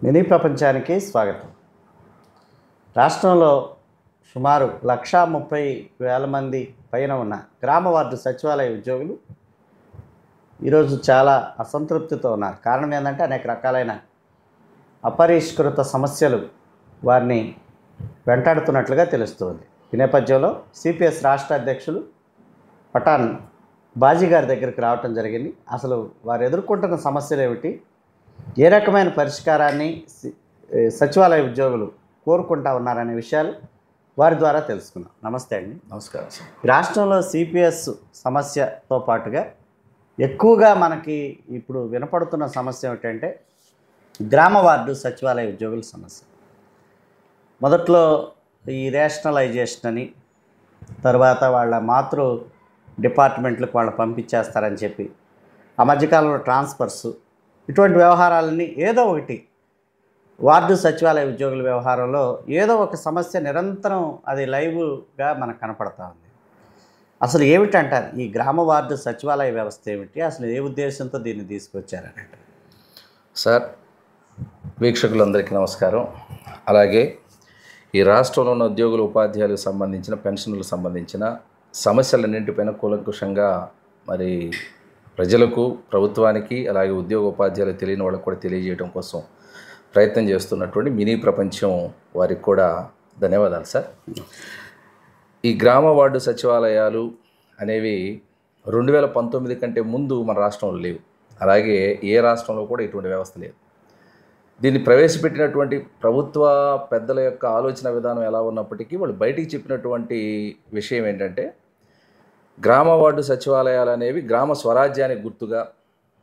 Mini ప్రపంచానికి స్వాగతం. రాష్ట్రంలో సుమారు 1,30,000 మంది పైన ఉన్న గ్రామ వార్డు సచివాలయ ఉద్యోగులు ఈరోజు చాలా అసంతృప్తితో ఉన్నారు. కారణం ఏంటంటే అనేక రకాలైన అపరిష్కృత సమస్యలు వారిని వెంటాడుతున్నట్లుగా తెలుస్తుంది. ఈ నేపథ్యంలో సిపిఎస్ రాష్ట్ర అధ్యక్షులు పఠాన్ బాజీ గారి దగ్గరికి రావటం జరిగింది. అసలు వారు ఎదుర్కొంటున్న సమస్యలు ఏమిటి, ఏ రకమైన పరిష్కారాన్ని సచివాలయ ఉద్యోగులు కోరుకుంటా ఉన్నారనే విషయాలు వారి ద్వారా తెలుసుకుందాం. నమస్తే అండి. నమస్కారం సార్. రాష్ట్రంలో సిపిఎస్ సమస్యతో పాటుగా ఎక్కువగా మనకి ఇప్పుడు వినపడుతున్న సమస్య ఏమిటంటే గ్రామ వార్డు సచివాలయ ఉద్యోగుల సమస్య. మొదట్లో ఈ రేషనలైజేషన్ అని, తర్వాత వాళ్ళ మాతృ డిపార్ట్మెంట్లకు వాళ్ళు పంపించేస్తారని చెప్పి, ఆ మధ్యకాలంలో ట్రాన్స్ఫర్స్, ఇటువంటి వ్యవహారాలని ఏదో ఒకటి వార్డు సచివాలయ ఉద్యోగుల వ్యవహారంలో ఏదో ఒక సమస్య నిరంతరం అది లైవ్గా మనకు కనపడతా ఉంది. అసలు ఏమిటంటారు ఈ గ్రామ వార్డు సచివాలయ వ్యవస్థ ఏమిటి, అసలు ఏ ఉద్దేశంతో దీన్ని తీసుకొచ్చారని? సార్, వీక్షకులందరికీ నమస్కారం. అలాగే ఈ రాష్ట్రంలో ఉన్న ఉద్యోగుల ఉపాధ్యాయులకు సంబంధించిన పెన్షన్లకు సంబంధించిన సమస్యలన్నింటిపైన కూలంకుషంగా మరి ప్రజలకు, ప్రభుత్వానికి, అలాగే ఉద్యోగ ఉపాధ్యాయులకు తెలియని వాళ్ళకు కూడా తెలియజేయడం కోసం ప్రయత్నం చేస్తున్నటువంటి మినీ ప్రపంచం వారికి కూడా ధన్యవాదాలు సార్. ఈ గ్రామ వార్డు సచివాలయాలు అనేవి 2019 కంటే ముందు మన రాష్ట్రంలో లేవు. అలాగే ఏ రాష్ట్రంలో కూడా ఇటువంటి వ్యవస్థ లేదు. దీన్ని ప్రవేశపెట్టినటువంటి ప్రభుత్వ పెద్దల యొక్క ఆలోచన విధానం ఎలా ఉన్నప్పటికీ వాళ్ళు బయటికి చెప్పినటువంటి విషయం ఏంటంటే, గ్రామ వార్డు సచివాలయాలు అనేవి గ్రామ స్వరాజ్యానికి గుర్తుగా,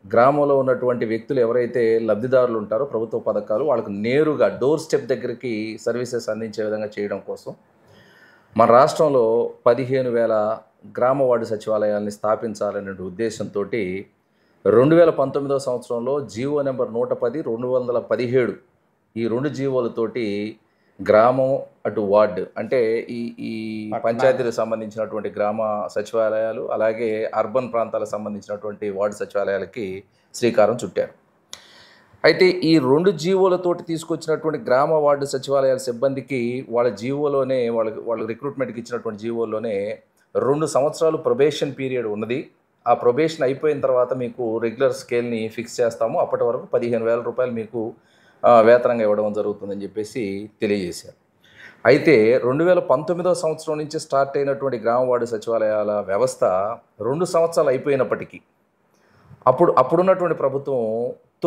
గ్రామంలో ఉన్నటువంటి వ్యక్తులు ఎవరైతే లబ్ధిదారులు ఉంటారో ప్రభుత్వ పథకాలు వాళ్ళకు నేరుగా డోర్ స్టెప్ దగ్గరికి సర్వీసెస్ అందించే విధంగా చేయడం కోసం మన రాష్ట్రంలో 15,000 గ్రామ వార్డు సచివాలయాల్ని స్థాపించాలనే ఉద్దేశంతో 2019 సంవత్సరంలో జీవో నెంబర్ 110, 217 ఈ 2 జీవోలతోటి గ్రామం అటు వార్డు అంటే ఈ పంచాయతీలకు సంబంధించినటువంటి గ్రామ సచివాలయాలు, అలాగే అర్బన్ ప్రాంతాలకు సంబంధించినటువంటి వార్డు సచివాలయాలకి శ్రీకారం చుట్టారు. అయితే ఈ 2 జీవోలతోటి తీసుకొచ్చినటువంటి గ్రామ వార్డు సచివాలయాల సిబ్బందికి వాళ్ళ జీవోలోనే వాళ్ళ రిక్రూట్మెంట్కి ఇచ్చినటువంటి జీవోలోనే 2 సంవత్సరాలు ప్రొబేషన్ పీరియడ్ ఉన్నది. ఆ ప్రొబేషన్ అయిపోయిన తర్వాత మీకు రెగ్యులర్ స్కేల్ని ఫిక్స్ చేస్తాము, అప్పటి వరకు 15,000 రూపాయలు మీకు వేతనంగా ఇవ్వడం జరుగుతుందని చెప్పేసి తెలియజేశారు. అయితే 2019 సంవత్సరం నుంచి స్టార్ట్ అయినటువంటి గ్రామ వార్డు సచివాలయాల వ్యవస్థ 2 సంవత్సరాలు అయిపోయినప్పటికీ అప్పుడున్నటువంటి ప్రభుత్వం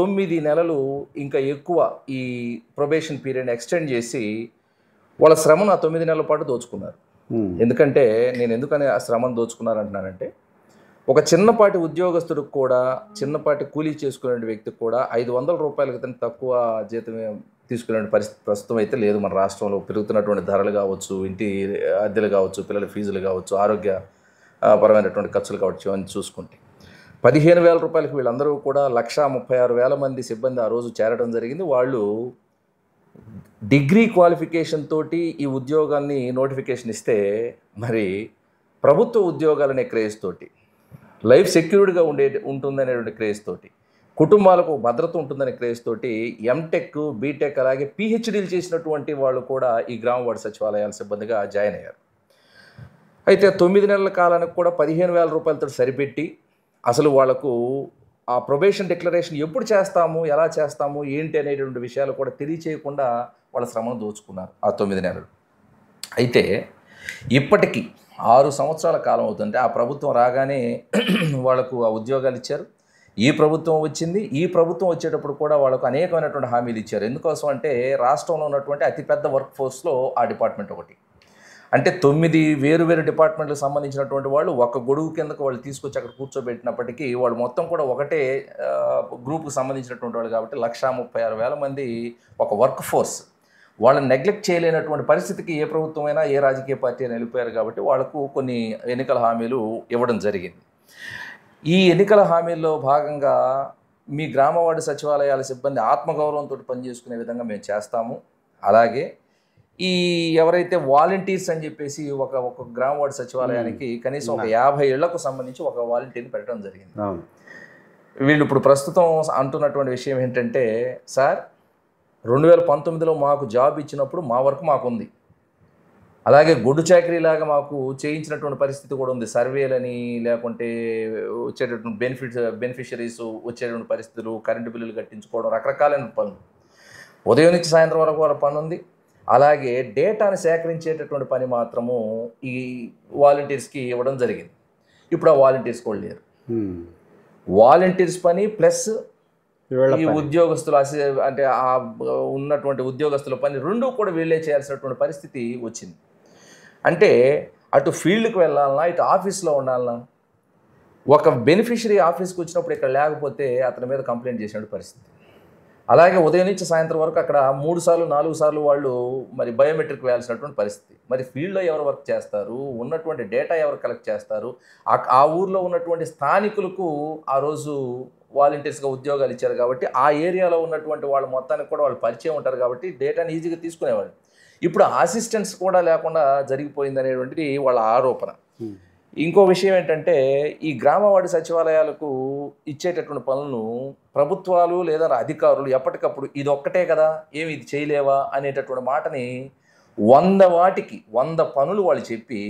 9 నెలలు ఇంకా ఎక్కువ ఈ ప్రొబేషన్ పీరియడ్ని ఎక్స్టెండ్ చేసి వాళ్ళ శ్రమను ఆ 9 నెలల పాటు దోచుకున్నారు. ఎందుకంటే నేను ఎందుకని ఆ శ్రమను దోచుకున్నారంటున్నానంటే, ఒక చిన్నపాటి ఉద్యోగస్తుడికి కూడా, చిన్నపాటి కూలీ చేసుకునే వ్యక్తికి కూడా 500 రూపాయలకి తక్కువ జీతం తీసుకునే పరిస్థితి ప్రస్తుతం అయితే లేదు మన రాష్ట్రంలో. పెరుగుతున్నటువంటి ధరలు కావచ్చు, ఇంటి అద్దెలు కావచ్చు, పిల్లల ఫీజులు కావచ్చు, ఆరోగ్య పరమైనటువంటి ఖర్చులు కావచ్చు, అని చూసుకుంటే 15,000 రూపాయలకి వీళ్ళందరూ కూడా 1,36,000 మంది సిబ్బంది ఆ రోజు చేరడం జరిగింది. వాళ్ళు డిగ్రీ క్వాలిఫికేషన్ తోటి ఈ ఉద్యోగాన్ని నోటిఫికేషన్ ఇస్తే, మరి ప్రభుత్వ ఉద్యోగాలనే క్రేజ్ తోటి, లైఫ్ సెక్యూర్డ్గా ఉంటుందనేటువంటి క్రేజ్ తోటి, కుటుంబాలకు భద్రత ఉంటుందనే క్రేజ్ తోటి ఎంటెక్, బీటెక్, అలాగే పిహెచ్డీలు చేసినటువంటి వాళ్ళు కూడా ఈ గ్రామ వార్డు సచివాలయాల సిబ్బందిగా జాయిన్ అయ్యారు. అయితే 9 నెలల కాలానికి కూడా 15,000 రూపాయలతో సరిపెట్టి అసలు వాళ్లకు ఆ ప్రొబేషన్ డిక్లరేషన్ ఎప్పుడు చేస్తాము, ఎలా చేస్తాము, ఏంటి అనేటువంటి విషయాలు కూడా తెలియచేయకుండా వాళ్ళ శ్రమను దోచుకున్నారు ఆ 9 నెలలు. అయితే ఇప్పటికీ 6 సంవత్సరాల కాలం అవుతుంటే ఆ ప్రభుత్వం రాగానే వాళ్ళకు ఆ ఉద్యోగాలు ఇచ్చారు. ఈ ప్రభుత్వం వచ్చింది. ఈ ప్రభుత్వం వచ్చేటప్పుడు కూడా వాళ్ళకు అనేకమైనటువంటి హామీలు ఇచ్చారు. ఎందుకోసం అంటే రాష్ట్రంలో ఉన్నటువంటి అతిపెద్ద వర్క్ ఫోర్స్లో ఆ డిపార్ట్మెంట్ ఒకటి. అంటే 9 వేరు డిపార్ట్మెంట్లకు సంబంధించినటువంటి వాళ్ళు ఒక గొడుగు కిందకు వాళ్ళు తీసుకొచ్చి అక్కడ కూర్చోబెట్టినప్పటికీ వాళ్ళు మొత్తం కూడా ఒకటే గ్రూప్కి సంబంధించినటువంటి వాళ్ళు కాబట్టి 1,36,000 మంది ఒక వర్క్ ఫోర్స్. వాళ్ళని నెగ్లెక్ట్ చేయలేనటువంటి పరిస్థితికి ఏ ప్రభుత్వమైనా, ఏ రాజకీయ పార్టీ అయినా వెళ్ళిపోయారు కాబట్టి వాళ్లకు కొన్ని ఎన్నికల హామీలు ఇవ్వడం జరిగింది. ఈ ఎన్నికల హామీల్లో భాగంగా మీ గ్రామ వార్డు సచివాలయాల సిబ్బంది ఆత్మగౌరవంతో పనిచేసుకునే విధంగా మేము చేస్తాము. అలాగే ఈ ఎవరైతే వాలంటీర్స్ అని చెప్పేసి ఒక గ్రామ వార్డు సచివాలయానికి కనీసం ఒక 50 ఇళ్లకు సంబంధించి ఒక వాలంటీర్ని పెట్టడం జరిగింది. వీళ్ళు ఇప్పుడు ప్రస్తుతం అంటున్నటువంటి విషయం ఏంటంటే, సార్ 2019లో మాకు జాబ్ ఇచ్చినప్పుడు మా వర్క్ మాకుంది. అలాగే గొడ్డు చాకరీలాగా మాకు చేయించినటువంటి పరిస్థితి కూడా ఉంది. సర్వేలని లేకుంటే వచ్చేటటువంటి బెనిఫిషరీస్ వచ్చేటువంటి పరిస్థితులు, కరెంటు బిల్లులు కట్టించుకోవడం, రకరకాలైన పనులు. ఉదయం నుంచి సాయంత్రం వరకు వాళ్ళ పని ఉంది. అలాగే డేటాను సేకరించేటటువంటి పని మాత్రము ఈ వాలంటీర్స్కి ఇవ్వడం జరిగింది. ఇప్పుడు ఆ వాలంటీర్స్ కూడా లేరు. వాలంటీర్స్ పని ప్లస్ ఈ ఉద్యోగస్తులు అంటే ఆ ఉన్నటువంటి ఉద్యోగస్తుల పని రెండూ కూడా వీళ్ళే చేయాల్సినటువంటి పరిస్థితి వచ్చింది. అంటే అటు ఫీల్డ్కి వెళ్ళాలన్నా, ఇటు ఆఫీస్లో ఉండాలన్నా, ఒక బెనిఫిషరీ ఆఫీస్కి వచ్చినప్పుడు ఇక్కడ లేకపోతే అతని మీద కంప్లైంట్ చేసిన పరిస్థితి. అలాగే ఉదయం నుంచి సాయంత్రం వరకు అక్కడ 3 సార్లు 4 సార్లు వాళ్ళు మరి బయోమెట్రిక్ వేయాల్సినటువంటి పరిస్థితి. మరి ఫీల్డ్లో ఎవరు వర్క్ చేస్తారు, ఉన్నటువంటి డేటా ఎవరు కలెక్ట్ చేస్తారు, ఆ ఊర్లో ఉన్నటువంటి స్థానికులకు ఆ రోజు వాలంటీర్స్గా ఉద్యోగాలు ఇచ్చారు కాబట్టి ఆ ఏరియాలో ఉన్నటువంటి వాళ్ళు మొత్తానికి కూడా వాళ్ళు పరిచయం ఉంటారు కాబట్టి డేటాని ఈజీగా తీసుకునేవాళ్ళు. ఇప్పుడు అసిస్టెంట్స్ కూడా లేకుండా జరిగిపోయింది అనేటువంటిది వాళ్ళ ఆరోపణ. ఇంకో విషయం ఏంటంటే ఈ గ్రామ వార్డు సచివాలయాలకు ఇచ్చేటటువంటి పనులను ప్రభుత్వాలు లేదా అధికారులు ఎప్పటికప్పుడు ఇది ఒక్కటే కదా, ఏమి ఇది చేయలేవా అనేటటువంటి మాటని 100 పనులు వాళ్ళు చెప్పి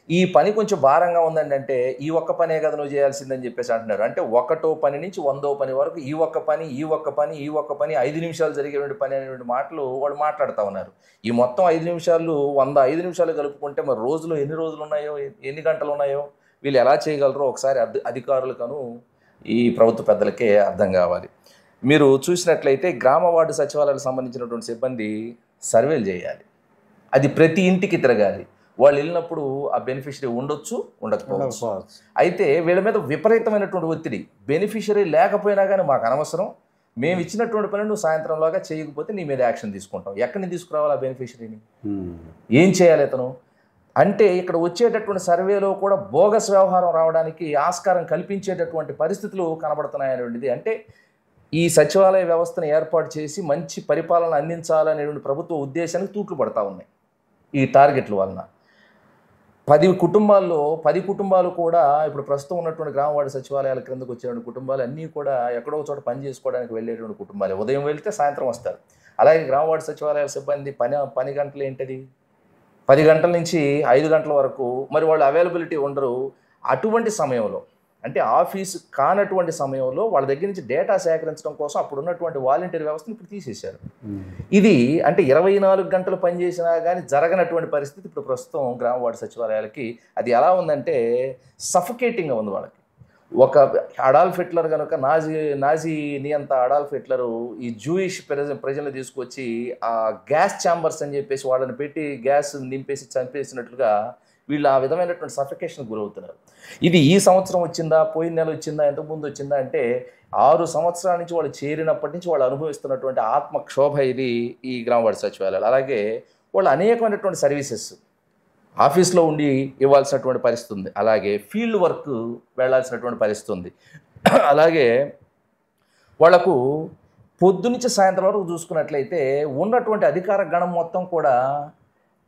ఈ పని కొంచెం భారంగా ఉందండి అంటే ఈ ఒక్క పనే కదా నువ్వు చేయాల్సిందని చెప్పేసి అంటున్నారు. అంటే 1వ పని నుంచి 100వ పని వరకు ఈ ఒక్క పని 5 నిమిషాలు జరిగేటువంటి పని అనేటువంటి మాటలు వాళ్ళు మాట్లాడుతూ ఉన్నారు. ఈ మొత్తం 5 నిమిషాలు 5 నిమిషాలు కలుపుకుంటే మరి రోజులో ఎన్ని రోజులు ఉన్నాయో, ఎన్ని గంటలు ఉన్నాయో వీళ్ళు ఎలా చేయగలరో ఒకసారి అధికారులకను ఈ ప్రభుత్వ పెద్దలకే అర్థం కావాలి. మీరు చూసినట్లయితే గ్రామ వార్డు సచివాలయాలకు సంబంధించినటువంటి సిబ్బంది సర్వేలు చేయాలి. అది ప్రతి ఇంటికి తిరగాలి. వాళ్ళు వెళ్ళినప్పుడు ఆ బెనిఫిషరీ ఉండొచ్చు, ఉండకపోవచ్చు. అయితే వీళ్ళ మీద విపరీతమైనటువంటి ఒత్తిడి. బెనిఫిషరీ లేకపోయినా కానీ మాకు అనవసరం, మేము ఇచ్చినటువంటి పని నువ్వు సాయంత్రంలాగా చేయకపోతే నీ మీద యాక్షన్ తీసుకుంటాం. ఎక్కడి నుంచి తీసుకురావాలి ఆ బెనిఫిషరీని? ఏం చేయాలి అతను అంటే ఇక్కడ వచ్చేటటువంటి సర్వేలో కూడా బోగస్ వ్యవహారం రావడానికి ఆస్కారం కల్పించేటటువంటి పరిస్థితులు కనబడుతున్నాయనేటువంటిది. అంటే ఈ సచివాలయ వ్యవస్థను ఏర్పాటు చేసి మంచి పరిపాలన అందించాలనేటువంటి ప్రభుత్వ ఉద్దేశానికి తూట్లు పడతా ఉన్నాయి ఈ టార్గెట్ల వలన. 10 కుటుంబాలు కూడా ఇప్పుడు ప్రస్తుతం ఉన్నటువంటి గ్రామ వార్డు సచివాలయాల క్రిందకు వచ్చేటువంటి కుటుంబాలు అన్నీ కూడా ఎక్కడో చోట పని చేసుకోవడానికి వెళ్ళేటువంటి కుటుంబాలే. ఉదయం వెళ్తే సాయంత్రం వస్తారు. అలాగే గ్రామ వార్డు సచివాలయాల సిబ్బంది పని గంటలు ఏంటది, 10 గంటల నుంచి 5 గంటల వరకు మరి వాళ్ళు అవైలబిలిటీ ఉండరు. అటువంటి సమయంలో అంటే ఆఫీసు కానటువంటి సమయంలో వాళ్ళ దగ్గర నుంచి డేటా సేకరించడం కోసం అప్పుడు ఉన్నటువంటి వాలంటీర్ వ్యవస్థను ఇప్పుడు తీసేశారు. ఇది అంటే 24 గంటలు పనిచేసినా కానీ జరగనటువంటి పరిస్థితి ఇప్పుడు ప్రస్తుతం గ్రామ వార్డు సచివాలయాలకి. అది ఎలా ఉందంటే సఫకేటింగ్గా ఉంది వాళ్ళకి. ఒక అడాల్ఫ్ హిట్లర్ కనుక నాజీ నియంత అడాల్ఫ్ హిట్లరు ఈ జూయిష్ ప్రజలను తీసుకొచ్చి ఆ గ్యాస్ ఛాంబర్స్ అని చెప్పేసి వాళ్ళని పెట్టి గ్యాస్ నింపేసి చంపేసినట్లుగా వీళ్ళు ఆ విధమైనటువంటి సఫికేషన్ గురవుతున్నారు. ఇది ఈ సంవత్సరం వచ్చిందా, పోయిన నెల వచ్చిందా, ఎంతకుముందు వచ్చిందా అంటే 6 సంవత్సరాల నుంచి వాళ్ళు చేరినప్పటి నుంచి వాళ్ళు అనుభవిస్తున్నటువంటి ఆత్మక్షోభ ఇది ఈ గ్రామ వార్డు సచివాలయాలు. అలాగే వాళ్ళు అనేకమైనటువంటి సర్వీసెస్ ఆఫీస్లో ఉండి ఇవ్వాల్సినటువంటి పరిస్థితి ఉంది. అలాగే ఫీల్డ్ వర్క్ వెళ్లాల్సినటువంటి పరిస్థితి ఉంది. అలాగే వాళ్లకు పొద్దునుంచి సాయంత్రం వరకు చూసుకున్నట్లయితే ఉన్నటువంటి అధికార గణం మొత్తం కూడా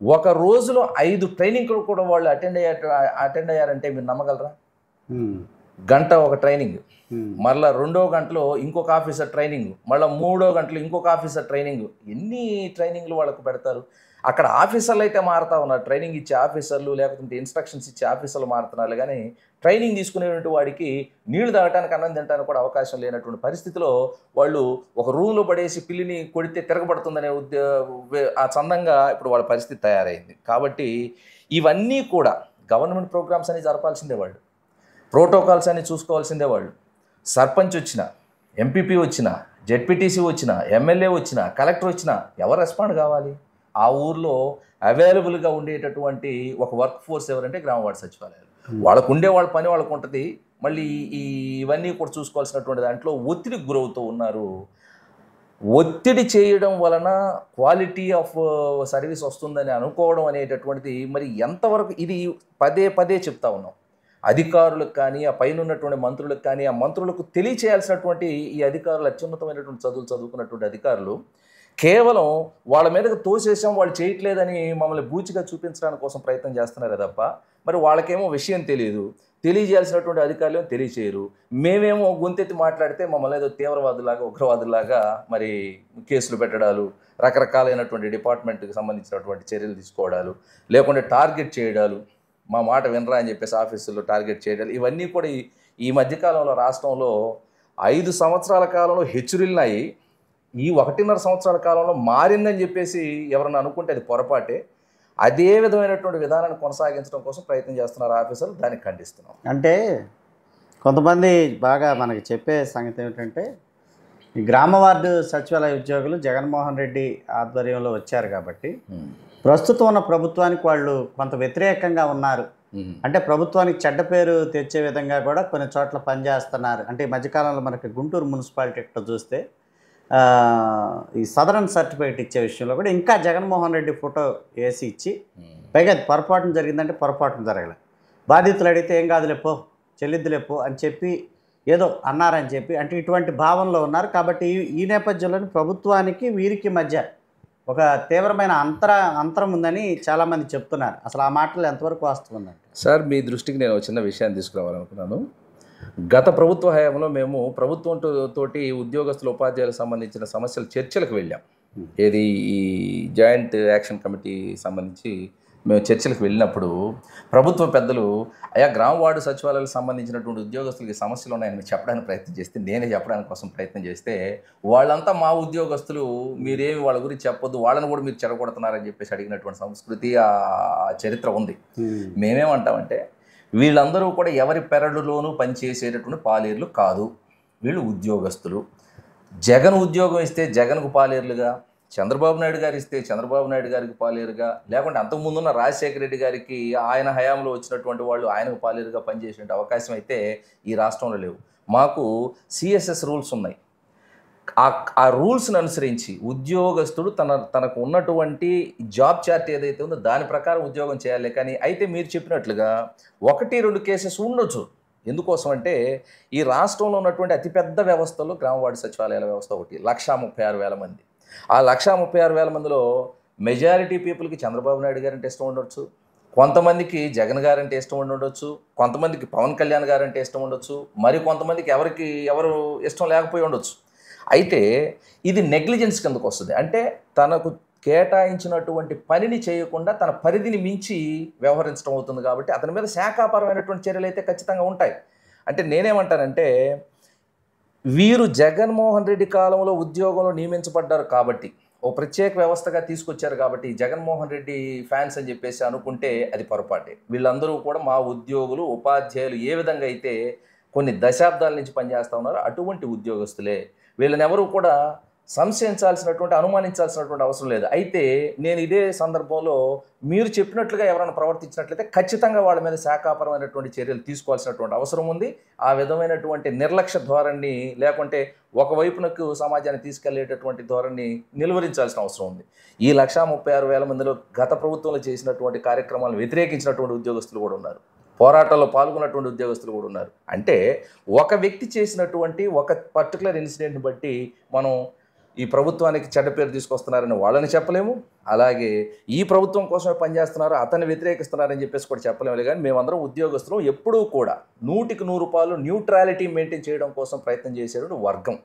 ఒక రోజులో 5 ట్రైనింగ్లు కూడా వాళ్ళు అటెండ్ అయ్యారంటే మీరు నమ్మగలరా? గంట ఒక ట్రైనింగ్, మళ్ళీ 2వ గంటలో ఇంకొక ఆఫీసర్ ట్రైనింగ్, మళ్ళీ 3వ గంటలో ఇంకొక ఆఫీసర్ ట్రైనింగ్. ఎన్ని ట్రైనింగ్లు వాళ్ళకు పెడతారు? అక్కడ ఆఫీసర్లు అయితే మారుతా ఉన్నారు, ట్రైనింగ్ ఇచ్చే ఆఫీసర్లు లేకపోతే ఇన్స్ట్రక్షన్స్ ఇచ్చే ఆఫీసర్లు మారుతున్నారు. కానీ ట్రైనింగ్ తీసుకునేటువంటి వాడికి నీళ్లు తాగడానికి అన్నం తినడానికి కూడా అవకాశం లేనటువంటి పరిస్థితిలో వాళ్ళు ఒక రూమ్లో పడేసి పిల్లిని కొడితే తిరగబడుతుందనే ఆ చందంగా ఇప్పుడు వాళ్ళ పరిస్థితి తయారైంది. కాబట్టి ఇవన్నీ కూడా గవర్నమెంట్ ప్రోగ్రామ్స్ అని జరపాల్సిందే వాళ్ళు, ప్రోటోకాల్స్ అని చూసుకోవాల్సిందే వాళ్ళు. సర్పంచ్ వచ్చినా, ఎంపీపీ వచ్చినా, జెడ్పీటీసీ వచ్చినా, ఎమ్మెల్యే వచ్చినా, కలెక్టర్ వచ్చినా ఎవరు రెస్పాండ్ కావాలి? ఆ ఊర్లో అవైలబుల్గా ఉండేటటువంటి ఒక వర్క్ ఫోర్స్ ఎవరంటే గ్రామ వార్డు సచివాలయాలు. వాళ్ళకు ఉండే వాళ్ళ పని వాళ్ళకు ఉంటుంది. మళ్ళీ ఇవన్నీ కూడా చూసుకోవాల్సినటువంటి దాంట్లో ఒత్తిడికి గురవుతూ ఉన్నారు. ఒత్తిడి చేయడం వలన క్వాలిటీ ఆఫ్ సర్వీస్ వస్తుందని అనుకోవడం అనేటటువంటిది మరి ఎంతవరకు, ఇది పదే చెప్తా ఉన్నాం. అధికారులకు కానీ, ఆ పైన ఉన్నటువంటి మంత్రులకు కానీ, ఆ మంత్రులకు తెలియచేయాల్సినటువంటి ఈ అధికారులు అత్యున్నతమైనటువంటి చదువుకున్నటువంటి అధికారులు కేవలం వాళ్ళ మీదకి తోసేసాం, వాళ్ళు చేయట్లేదని మమ్మల్ని బూచిగా చూపించడానికి కోసం ప్రయత్నం చేస్తున్నారే తప్ప మరి వాళ్ళకేమో విషయం తెలియదు, తెలియజేయాల్సినటువంటి అధికారులు తెలియచేయరు. మేమేమో గొంతెత్తి మాట్లాడితే మమ్మల్ని ఏదో తీవ్రవాదులాగా ఉగ్రవాదులాగా మరి కేసులు పెట్టడాలు, రకరకాలైనటువంటి డిపార్ట్మెంట్కి సంబంధించినటువంటి చర్యలు తీసుకోవడాలు, లేకుంటే టార్గెట్ చేయడాలు, మా మాట వినరా అని చెప్పేసి ఆఫీసుల్లో టార్గెట్ చేయడాలు, ఇవన్నీ కూడా ఈ మధ్యకాలంలో రాష్ట్రంలో 5 సంవత్సరాల కాలంలో హెచ్చురిల్నాయి. ఈ 1.5 సంవత్సరాల కాలంలో మారిందని చెప్పేసి ఎవరన్నా అనుకుంటే అది పొరపాటే. అదే విధమైనటువంటి విధానాన్ని కొనసాగించడం కోసం ప్రయత్నం చేస్తున్నారు ఆఫీసర్లు, దాన్ని ఖండిస్తున్నాం. అంటే కొంతమంది బాగా మనకి చెప్పే సంగతి ఏమిటంటే, ఈ గ్రామ వార్డు సచివాలయ ఉద్యోగులు జగన్మోహన్ రెడ్డి ఆధ్వర్యంలో వచ్చారు కాబట్టి ప్రస్తుతం ఉన్న ప్రభుత్వానికి వాళ్ళు కొంత వ్యతిరేకంగా ఉన్నారు. అంటే ప్రభుత్వానికి చెడ్డ పేరు తెచ్చే విధంగా కూడా కొన్ని చోట్ల పనిచేస్తున్నారు. అంటే ఈ మధ్యకాలంలో మనకి గుంటూరు మున్సిపాలిటీ ఇక్కడ చూస్తే ఈ సదరన్ సర్టిఫికేట్ ఇచ్చే విషయంలో కూడా ఇంకా జగన్మోహన్ రెడ్డి ఫోటో వేసి ఇచ్చి, పైగా అది పొరపాటున జరిగిందంటే పొరపాటున జరగలేదు, బాధితులు అడిగితే ఏం కాదులేపో చెల్లిద్దులేపో అని చెప్పి ఏదో అన్నారని చెప్పి, అంటే ఇటువంటి భావనలో ఉన్నారు. కాబట్టి ఈ నేపథ్యంలోని ప్రభుత్వానికి వీరికి మధ్య ఒక తీవ్రమైన అంతరం ఉందని చాలామంది చెప్తున్నారు. అసలు ఆ మాటలు ఎంతవరకు వాస్తవం ఉందంటే? సార్, మీ దృష్టికి నేను చిన్న విషయాన్ని తీసుకురావాలనుకున్నాను. గత ప్రభుత్వ హయాంలో మేము ప్రభుత్వంతోటి ఉద్యోగస్తుల ఉపాధ్యాయులకు సంబంధించిన సమస్యల చర్చలకు వెళ్ళాం. ఏది ఈ జాయింట్ యాక్షన్ కమిటీ సంబంధించి మేము చర్చలకు వెళ్ళినప్పుడు ప్రభుత్వ పెద్దలు అయా గ్రామ వార్డు సచివాలయాలకు సంబంధించినటువంటి ఉద్యోగస్తులకి సమస్యలు ఉన్నాయని చెప్పడానికి ప్రయత్నం చేస్తే, నేనే చెప్పడానికి కోసం ప్రయత్నం చేస్తే, వాళ్ళంతా మా ఉద్యోగస్తులు, మీరేమి వాళ్ళ గురించి చెప్పొద్దు, వాళ్ళని కూడా మీరు చెడగొడుతున్నారని చెప్పేసి అడిగినటువంటి సంస్కృతి, ఆ చరిత్ర ఉంది. మేమేమంటామంటే, వీళ్ళందరూ కూడా ఎవరి పెరడులోనూ పనిచేసేటటువంటి పాలేర్లు కాదు, వీళ్ళు ఉద్యోగస్తులు. జగన్ ఉద్యోగం ఇస్తే జగన్కు పాలేర్లుగా, చంద్రబాబు నాయుడు గారు ఇస్తే చంద్రబాబు నాయుడు గారికి పాలేరుగా, లేకుంటే అంతకుముందున్న రాజశేఖర రెడ్డి గారికి ఆయన హయాంలో వచ్చినటువంటి వాళ్ళు ఆయనకు పాలేరుగా పనిచేసే అవకాశం అయితే ఈ రాష్ట్రంలో లేవు. మాకు సిఎస్ఎస్ రూల్స్ ఉన్నాయి. ఆ రూల్స్ని అనుసరించి ఉద్యోగస్తుడు తనకు ఉన్నటువంటి జాబ్ చార్ట్ ఏదైతే ఉందో దాని ప్రకారం ఉద్యోగం చేయాలి. కానీ అయితే మీరు చెప్పినట్లుగా 1-2 కేసెస్ ఉండొచ్చు. ఎందుకోసం అంటే ఈ రాష్ట్రంలో ఉన్నటువంటి అతిపెద్ద వ్యవస్థలో గ్రామ వార్డు సచివాలయాల వ్యవస్థ ఒకటి. 1,36,000 మంది. ఆ 1,36,000 మందిలో మెజారిటీ పీపుల్కి చంద్రబాబు నాయుడు గారంటే ఇష్టం ఉండొచ్చు, కొంతమందికి జగన్ గారంటే ఇష్టం ఉండొచ్చు, కొంతమందికి పవన్ కళ్యాణ్ గారంటే ఇష్టం ఉండొచ్చు, మరి కొంతమందికి ఎవరు ఇష్టం లేకపోయి ఉండొచ్చు. అయితే ఇది నెగ్లిజెన్స్ కిందకు వస్తుంది. అంటే తనకు కేటాయించినటువంటి పనిని చేయకుండా తన పరిధిని మించి వ్యవహరించడం అవుతుంది. కాబట్టి అతని మీద శాఖాపరమైనటువంటి చర్యలు అయితే ఖచ్చితంగా ఉంటాయి. అంటే నేనేమంటానంటే, వీరు జగన్మోహన్ రెడ్డి కాలంలో ఉద్యోగంలో నియమించబడ్డారు కాబట్టి, ఓ ప్రత్యేక వ్యవస్థగా తీసుకొచ్చారు కాబట్టి జగన్మోహన్ రెడ్డి ఫ్యాన్స్ అని చెప్పేసి అనుకుంటే అది పొరపాటే. వీళ్ళందరూ కూడా మా ఉద్యోగులు, ఉపాధ్యాయులు ఏ విధంగా అయితే కొన్ని దశాబ్దాల నుంచి పనిచేస్తూ ఉన్నారో అటువంటి ఉద్యోగస్తులే. వీళ్ళని ఎవరు కూడా సంశయించాల్సినటువంటి, అనుమానించాల్సినటువంటి అవసరం లేదు. అయితే నేను ఇదే సందర్భంలో మీరు చెప్పినట్లుగా ఎవరైనా ప్రవర్తించినట్లయితే ఖచ్చితంగా వాళ్ళ మీద శాఖాపరమైనటువంటి చర్యలు తీసుకోవాల్సినటువంటి అవసరం ఉంది. ఆ విధమైనటువంటి నిర్లక్ష్య ధోరణి, లేకుంటే ఒకవైపునకు సమాజాన్ని తీసుకెళ్లేటటువంటి ధోరణి నిలువరించాల్సిన అవసరం ఉంది. ఈ 1,36,000 మందిలో గత ప్రభుత్వంలో చేసినటువంటి కార్యక్రమాలను వ్యతిరేకించినటువంటి ఉద్యోగస్తులు కూడా ఉన్నారు, పోరాటాల్లో పాల్గొన్నటువంటి ఉద్యోగస్తులు కూడా ఉన్నారు. అంటే ఒక వ్యక్తి చేసినటువంటి ఒక పర్టికులర్ ఇన్సిడెంట్ని బట్టి మనం ఈ ప్రభుత్వానికి చెడ్డ పేరు తీసుకొస్తున్నారని వాళ్ళని చెప్పలేము, అలాగే ఈ ప్రభుత్వం కోసమే పనిచేస్తున్నారు అతన్ని వ్యతిరేకిస్తున్నారని చెప్పేసి కూడా చెప్పలేము. కానీ మేమందరం ఉద్యోగస్తులు ఎప్పుడూ కూడా 100% న్యూట్రాలిటీ మెయింటైన్ చేయడం కోసం ప్రయత్నం చేసేటువంటి వర్గం.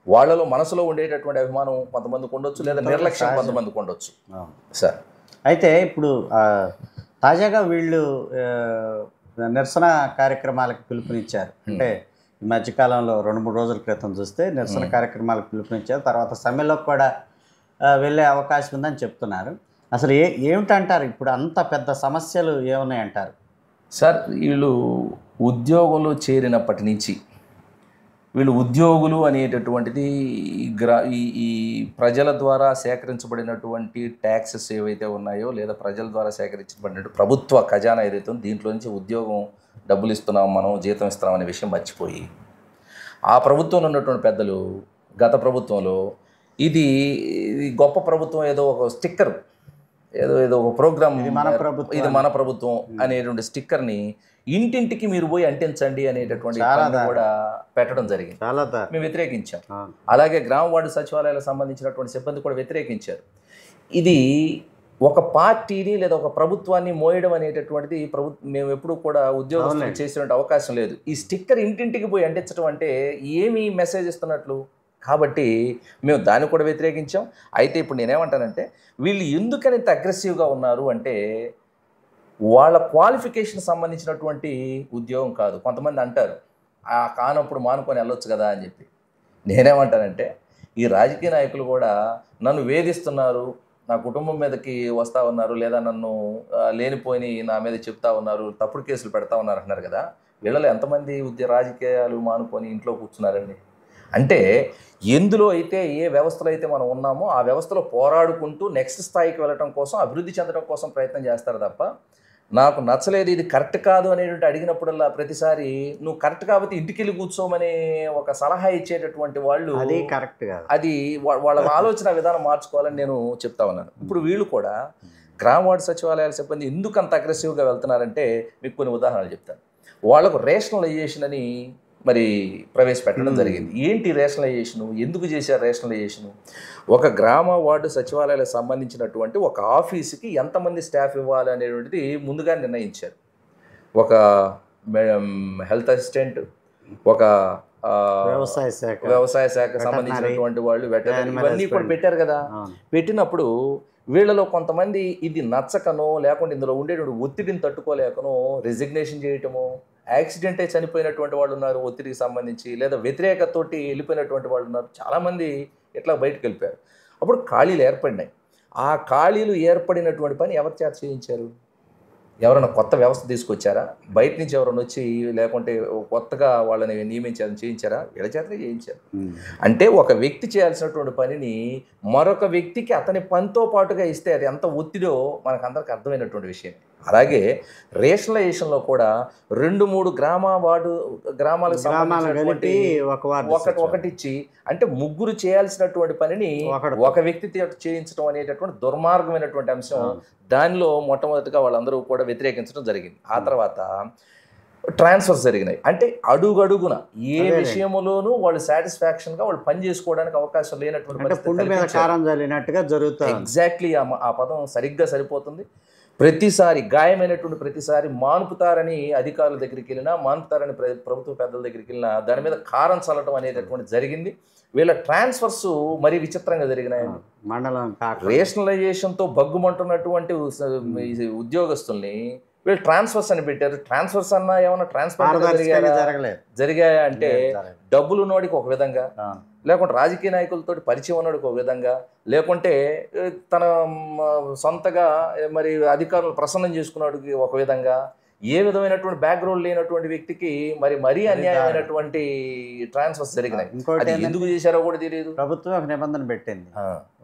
వాళ్ళలో మనసులో ఉండేటటువంటి అభిమానం కొంతమందికి ఉండొచ్చు, లేదా నిర్లక్ష్యం కొంతమందికి ఉండొచ్చు సార్. అయితే ఇప్పుడు తాజాగా వీళ్ళు నిరసన కార్యక్రమాలకు పిలుపునిచ్చారు. అంటే ఈ మధ్యకాలంలో 2-3 రోజుల క్రితం చూస్తే నిరసన కార్యక్రమాలకు పిలుపునిచ్చారు. తర్వాత సమ్మెలో కూడా వెళ్ళే అవకాశం ఉందని చెప్తున్నారు. అసలు ఏమిటంటారు ఇప్పుడు అంత పెద్ద సమస్యలు ఏమున్నాయంటారు? సార్, వీళ్ళు ఉద్యోగంలో చేరినప్పటి నుంచి వీళ్ళు ఉద్యోగులు అనేటటువంటిది ఈ ప్రజల ద్వారా సేకరించబడినటువంటి ట్యాక్సెస్ ఏవైతే ఉన్నాయో, లేదా ప్రజల ద్వారా సేకరించబడినట్టు ప్రభుత్వ ఖజానా ఏదైతే ఉందో దీంట్లో నుంచి ఉద్యోగం డబ్బులు ఇస్తున్నాం, మనం జీతం ఇస్తున్నాం అనే విషయం మర్చిపోయి, ఆ ప్రభుత్వంలో ఉన్నటువంటి పెద్దలు గత ప్రభుత్వంలో ఇది గొప్ప ప్రభుత్వం, ఏదో ఒక స్టిక్కర్ ఏదో ఏదో ఒక ప్రోగ్రామ్ ఇది మన ప్రభుత్వం అనేటువంటి స్టిక్కర్ని ఇంటింటికి మీరు పోయి అంటించండి అనేటటువంటి కూడా పెట్టడం జరిగింది. మేము వ్యతిరేకించాం. అలాగే గ్రామ వార్డు సచివాలయాలకు సంబంధించినటువంటి సిబ్బంది కూడా వ్యతిరేకించారు. ఇది ఒక పార్టీని లేదా ఒక ప్రభుత్వాన్ని మోయడం అనేటటువంటిది మేము ఎప్పుడు కూడా ఉద్యోగస్తులు చేసినటువంటి అవకాశం లేదు. ఈ స్టిక్కర్ ఇంటింటికి పోయి అంటించడం అంటే ఏమి మెసేజ్ ఇస్తున్నట్లు? కాబట్టి మేము దాన్ని కూడా వ్యతిరేకించాం. అయితే ఇప్పుడు నేనేమంటానంటే వీళ్ళు ఎందుకని ఇంత అగ్రెసివ్గా ఉన్నారు అంటే వాళ్ళ క్వాలిఫికేషన్ సంబంధించినటువంటి ఉద్యోగం కాదు. కొంతమంది అంటారు కానప్పుడు మానుకొని వెళ్ళొచ్చు కదా అని చెప్పి. నేనేమంటానంటే ఈ రాజకీయ నాయకులు కూడా నన్ను వేధిస్తున్నారు, నా కుటుంబం మీదకి వస్తూ ఉన్నారు, లేదా నన్ను లేనిపోయి నా మీద చెప్తా ఉన్నారు, తప్పుడు కేసులు పెడతా ఉన్నారు అంటున్నారు కదా. వీళ్ళలో ఎంతమంది రాజకీయాలు మానుకొని ఇంట్లో కూర్చున్నారండి? అంటే ఎందులో అయితే ఏ వ్యవస్థలో అయితే మనం ఉన్నామో ఆ వ్యవస్థలో పోరాడుకుంటూ నెక్స్ట్ స్థాయికి వెళ్ళటం కోసం, అభివృద్ధి చెందడం కోసం ప్రయత్నం చేస్తారు తప్ప నాకు నచ్చలేదు ఇది కరెక్ట్ కాదు అనేటువంటి అడిగినప్పుడల్లా ప్రతిసారి నువ్వు కరెక్ట్ కాబట్టి ఇంటికి వెళ్ళి కూర్చోమని ఒక సలహా ఇచ్చేటటువంటి వాళ్ళు కరెక్ట్ కాదు. అది వాళ్ళ ఆలోచన విధానం మార్చుకోవాలని నేను చెప్తా ఉన్నాను. ఇప్పుడు వీళ్ళు కూడా గ్రామ వార్డు సచివాలయాల సిబ్బంది ఎందుకు అంత అగ్రెసివ్గా వెళ్తున్నారంటే మీకు కొన్ని ఉదాహరణలు చెప్తాను. వాళ్ళకు రేషనలైజేషన్ అని మరి ప్రవేశపెట్టడం జరిగింది. ఏంటి రేషనలైజేషను? ఎందుకు చేశారు రేషనలైజేషను? ఒక గ్రామ వార్డు సచివాలయాలకు సంబంధించినటువంటి ఒక ఆఫీసుకి ఎంతమంది స్టాఫ్ ఇవ్వాలి అనేటువంటిది ముందుగా నిర్ణయించారు. ఒక హెల్త్ అసిస్టెంట్, ఒక వ్యవసాయ శాఖ సంబంధించినటువంటి వాళ్ళు, వెటర్నరీ, ఇవన్నీ కూడా పెట్టారు కదా. పెట్టినప్పుడు వీళ్ళలో కొంతమంది ఇది నచ్చకనో లేకుంటే ఇందులో ఉండేటువంటి ఒత్తిడిని తట్టుకోలేకనో రిజిగ్నేషన్ చేయటమో, యాక్సిడెంట్ అయి చనిపోయినటువంటి వాళ్ళు ఉన్నారు ఒత్తిడికి సంబంధించి, లేదా వ్యతిరేకతోటి వెళ్ళిపోయినటువంటి వాళ్ళు ఉన్నారు. చాలామంది ఇట్లా బయటకు వెళ్ళిపోయారు. అప్పుడు ఖాళీలు ఏర్పడినాయి. ఆ ఖాళీలు ఏర్పడినటువంటి పని ఎవరి చేత చేయించారు? ఎవరైనా కొత్త వ్యవస్థ తీసుకొచ్చారా? బయట నుంచి ఎవరైనా వచ్చి లేకుంటే కొత్తగా వాళ్ళని నియమించారని చేయించారా? వీళ్ళ చేతనే చేయించారు. అంటే ఒక వ్యక్తి చేయాల్సినటువంటి పనిని మరొక వ్యక్తికి అతని పనితో పాటుగా ఇస్తే అది ఎంత ఒత్తిడో మనకు అందరికి అర్థమైనటువంటి విషయం. అలాగే రేషనలైజేషన్లో కూడా 2-3 గ్రామాలకు సంబంధించినటువంటి ఒకటిచ్చి అంటే ముగ్గురు చేయాల్సినటువంటి పనిని ఒక వ్యక్తి చేయించడం అనేటటువంటి దుర్మార్గమైనటువంటి అంశం. దానిలో మొట్టమొదటిగా వాళ్ళందరూ కూడా వ్యతిరేకించడం జరిగింది. ఆ తర్వాత ట్రాన్స్ఫర్స్ జరిగినాయి. అంటే అడుగడుగున ఏ విషయంలోనూ వాళ్ళు సాటిస్ఫాక్షన్గా వాళ్ళు పని చేసుకోవడానికి అవకాశం లేనటువంటి జరుగుతుంది. ఎగ్జాక్ట్లీ ఆ పదం సరిగ్గా సరిపోతుంది. ప్రతిసారి గాయమైనటువంటి ప్రతిసారి మానుపుతారని అధికారుల దగ్గరికి వెళ్ళినా, మానుపుతారని ప్రభుత్వ పెద్దల దగ్గరికి వెళ్ళినా దాని మీద కారం చల్లటం అనేటటువంటి జరిగింది. వీళ్ళ ట్రాన్స్ఫర్స్ మరీ విచిత్రంగా జరిగినాయండి. రేషనలైజేషన్తో బగ్గుమంటున్నటువంటి ఉద్యోగస్తుల్ని వీళ్ళు ట్రాన్స్ఫర్స్ అని పెట్టారు. ట్రాన్స్ఫర్స్ అన్నా ఏమన్నా ట్రాన్స్ఫర్ జరిగాయా అంటే డబ్బులు ఉన్నవాడికి ఒక విధంగా, లేకుంటే రాజకీయ నాయకులతో పరిచయం ఉన్నవాడికి ఒక విధంగా, లేకుంటే తన సొంతగా మరి అధికారులు ప్రసన్నం చేసుకున్నవాడికి ఒక విధంగా, ఏ విధమైనటువంటి బ్యాక్గ్రౌండ్ లేనటువంటి వ్యక్తికి మరీ అన్యాయమైనటువంటి ట్రాన్స్ఫర్స్ జరిగినాయి. ఎందుకు చేశారో కూడా తెలియదు. ప్రభుత్వం ఒక నిబంధన పెట్టింది,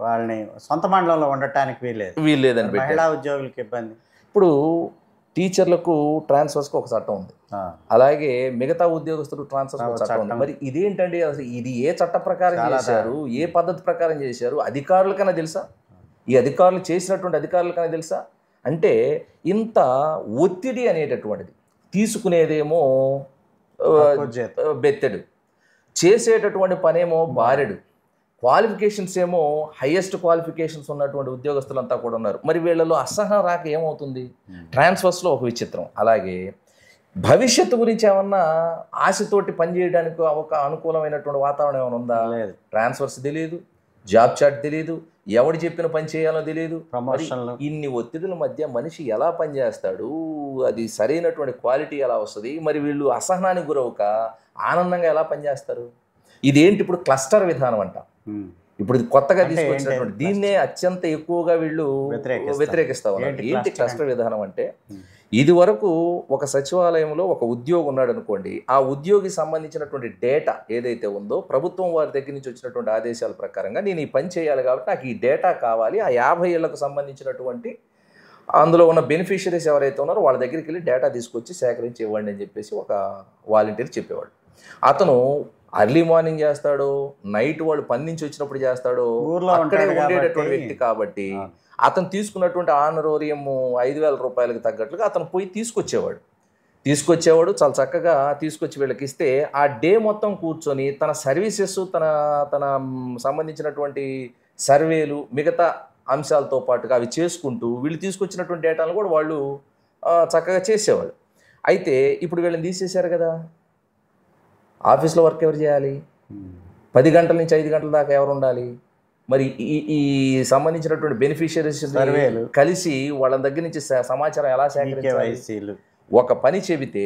వాళ్ళని సొంత మండలంలో ఉండటానికి వీల్లేదని మహిళా ఉద్యోగులకి ఇబ్బంది. ఇప్పుడు టీచర్లకు ట్రాన్స్ఫర్స్కి ఒక చట్టం ఉంది, అలాగే మిగతా ఉద్యోగస్తులు ట్రాన్స్ఫర్స్ చట్టం ఉంది. మరి ఇదేంటండి అసలు? ఇది ఏ చట్ట ప్రకారం చేశారు? ఏ పద్ధతి ప్రకారం చేశారు? అధికారులకైనా తెలుసా? ఈ అధికారులు చేసినటువంటి అధికారులకైనా తెలుసా? అంటే ఇంత ఒత్తిడి అనేటటువంటిది తీసుకునేదేమో బెత్తెడు, చేసేటటువంటి పనేమో బారెడు, క్వాలిఫికేషన్స్ ఏమో హైయెస్ట్ క్వాలిఫికేషన్స్ ఉన్నటువంటి ఉద్యోగస్తులంతా కూడా ఉన్నారు. మరి వీళ్ళలో అసహనం రాక ఏమవుతుంది? ట్రాన్స్ఫర్స్లో ఒక విచిత్రం. అలాగే భవిష్యత్తు గురించి ఏమన్నా ఆశతోటి పనిచేయడానికి ఒక అనుకూలమైనటువంటి వాతావరణం ఏమైనా ఉందా? ట్రాన్స్ఫర్స్ తెలియదు, జాబ్ చార్ట్ తెలియదు, ఎవడు చెప్పిన పని చేయాలో తెలియదు. ఇన్ని ఒత్తిడుల మధ్య మనిషి ఎలా పనిచేస్తాడు? అది సరైనటువంటి క్వాలిటీ ఎలా వస్తుంది? మరి వీళ్ళు అసహనానికి గురవుక ఆనందంగా ఎలా పనిచేస్తారు? ఇదేంటి? ఇప్పుడు క్లస్టర్ విధానం అంట. ఇప్పుడు ఇది కొత్తగా తీసుకొచ్చినటువంటి దీన్నే అత్యంత ఎక్కువగా వీళ్ళు వ్యతిరేకిస్తా ఉన్నారు. ఏంటి క్లస్టర్ విధానం అంటే, ఇది వరకు ఒక సచివాలయంలో ఒక ఉద్యోగి ఉన్నాడు అనుకోండి, ఆ ఉద్యోగి సంబంధించినటువంటి డేటా ఏదైతే ఉందో ప్రభుత్వం వారి దగ్గర నుంచి వచ్చినటువంటి ఆదేశాల ప్రకారంగా నేను ఈ పని చేయాలి కాబట్టి నాకు ఈ డేటా కావాలి, ఆ 50 ఏళ్లకు సంబంధించినటువంటి అందులో ఉన్న బెనిఫిషరీస్ ఎవరైతే ఉన్నారో వాళ్ళ దగ్గరికి వెళ్ళి డేటా తీసుకొచ్చి సేకరించి ఇవ్వండి అని చెప్పేసి ఒక వాలంటీర్ చెప్పేవాడు. అతను అర్లీ మార్నింగ్ చేస్తాడో, నైట్ వాళ్ళు పని నుంచి వచ్చినప్పుడు చేస్తాడో, ఊర్లో అక్కడే ఉంటాడు ఉండేటటువంటి కాబట్టి. వ్యక్తి కాబట్టి అతను తీసుకున్నటువంటి ఆనరోరియం 5,000 రూపాయలకు తగ్గట్లుగా అతను పోయి తీసుకొచ్చేవాడు. చాలా చక్కగా తీసుకొచ్చి వీళ్ళకి ఇస్తే ఆ డే మొత్తం కూర్చొని తన సర్వీసెస్, తన తన సంబంధించినటువంటి సర్వేలు, మిగతా అంశాలతో పాటుగా అవి చేసుకుంటూ వీళ్ళు తీసుకొచ్చినటువంటి డేటాను కూడా వాళ్ళు చక్కగా చేసేవాళ్ళు. అయితే ఇప్పుడు వీళ్ళని తీసేశారు కదా, ఆఫీస్లో వర్క్ ఎవరు చేయాలి? 10 గంటల నుంచి 5 గంటల దాకా ఎవరు ఉండాలి? మరి ఈ సంబంధించినటువంటి బెనిఫిషియరీస్ కలిసి వాళ్ళ దగ్గర నుంచి సమాచారం ఎలా సేకరించాలి? ఒక పని చెబితే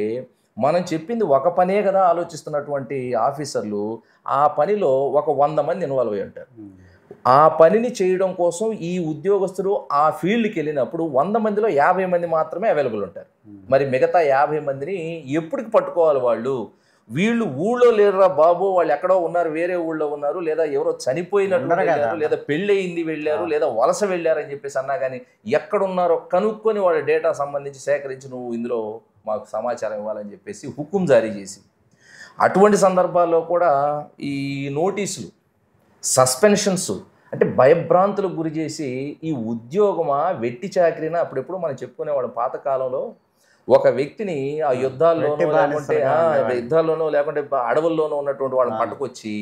మనం చెప్పింది ఒక పనే కదా ఆలోచిస్తున్నటువంటి ఆఫీసర్లు ఆ పనిలో ఒక 100 మంది ఇన్వాల్వ్ అయ్యి ఉంటారు. ఆ పనిని చేయడం కోసం ఈ ఉద్యోగస్తులు ఆ ఫీల్డ్కి వెళ్ళినప్పుడు 100 మందిలో 50 మంది మాత్రమే అవైలబుల్ ఉంటారు. మరి మిగతా 50 మందిని ఎప్పటికి పట్టుకోవాలి వాళ్ళు? వీళ్ళు ఊళ్ళో లేరురా బాబు, వాళ్ళు ఎక్కడో ఉన్నారు, వేరే ఊళ్ళో ఉన్నారు, లేదా ఎవరో చనిపోయినట్టు వెళ్ళారు, లేదా పెళ్ళి అయింది వెళ్ళారు, లేదా వలస వెళ్ళారు అని చెప్పేసి అన్నా కానీ ఎక్కడున్నారో కనుక్కొని వాళ్ళ డేటా సంబంధించి సేకరించి నువ్వు ఇందులో మాకు సమాచారం ఇవ్వాలని చెప్పేసి హుకుం జారీ చేసి, అటువంటి సందర్భాల్లో కూడా ఈ నోటీసులు, సస్పెన్షన్స్ అంటే భయభ్రాంతులకు గురి చేసి ఈ ఉద్యోగమా వెట్టి చాకరీనా అప్పుడెప్పుడు మనం చెప్పుకునేవాళ్ళం పాతకాలంలో. ఒక వ్యక్తిని ఆ యుద్ధాల్లోనో లేకుంటే అడవుల్లోనో ఉన్నటువంటి వాళ్ళని పట్టుకొచ్చి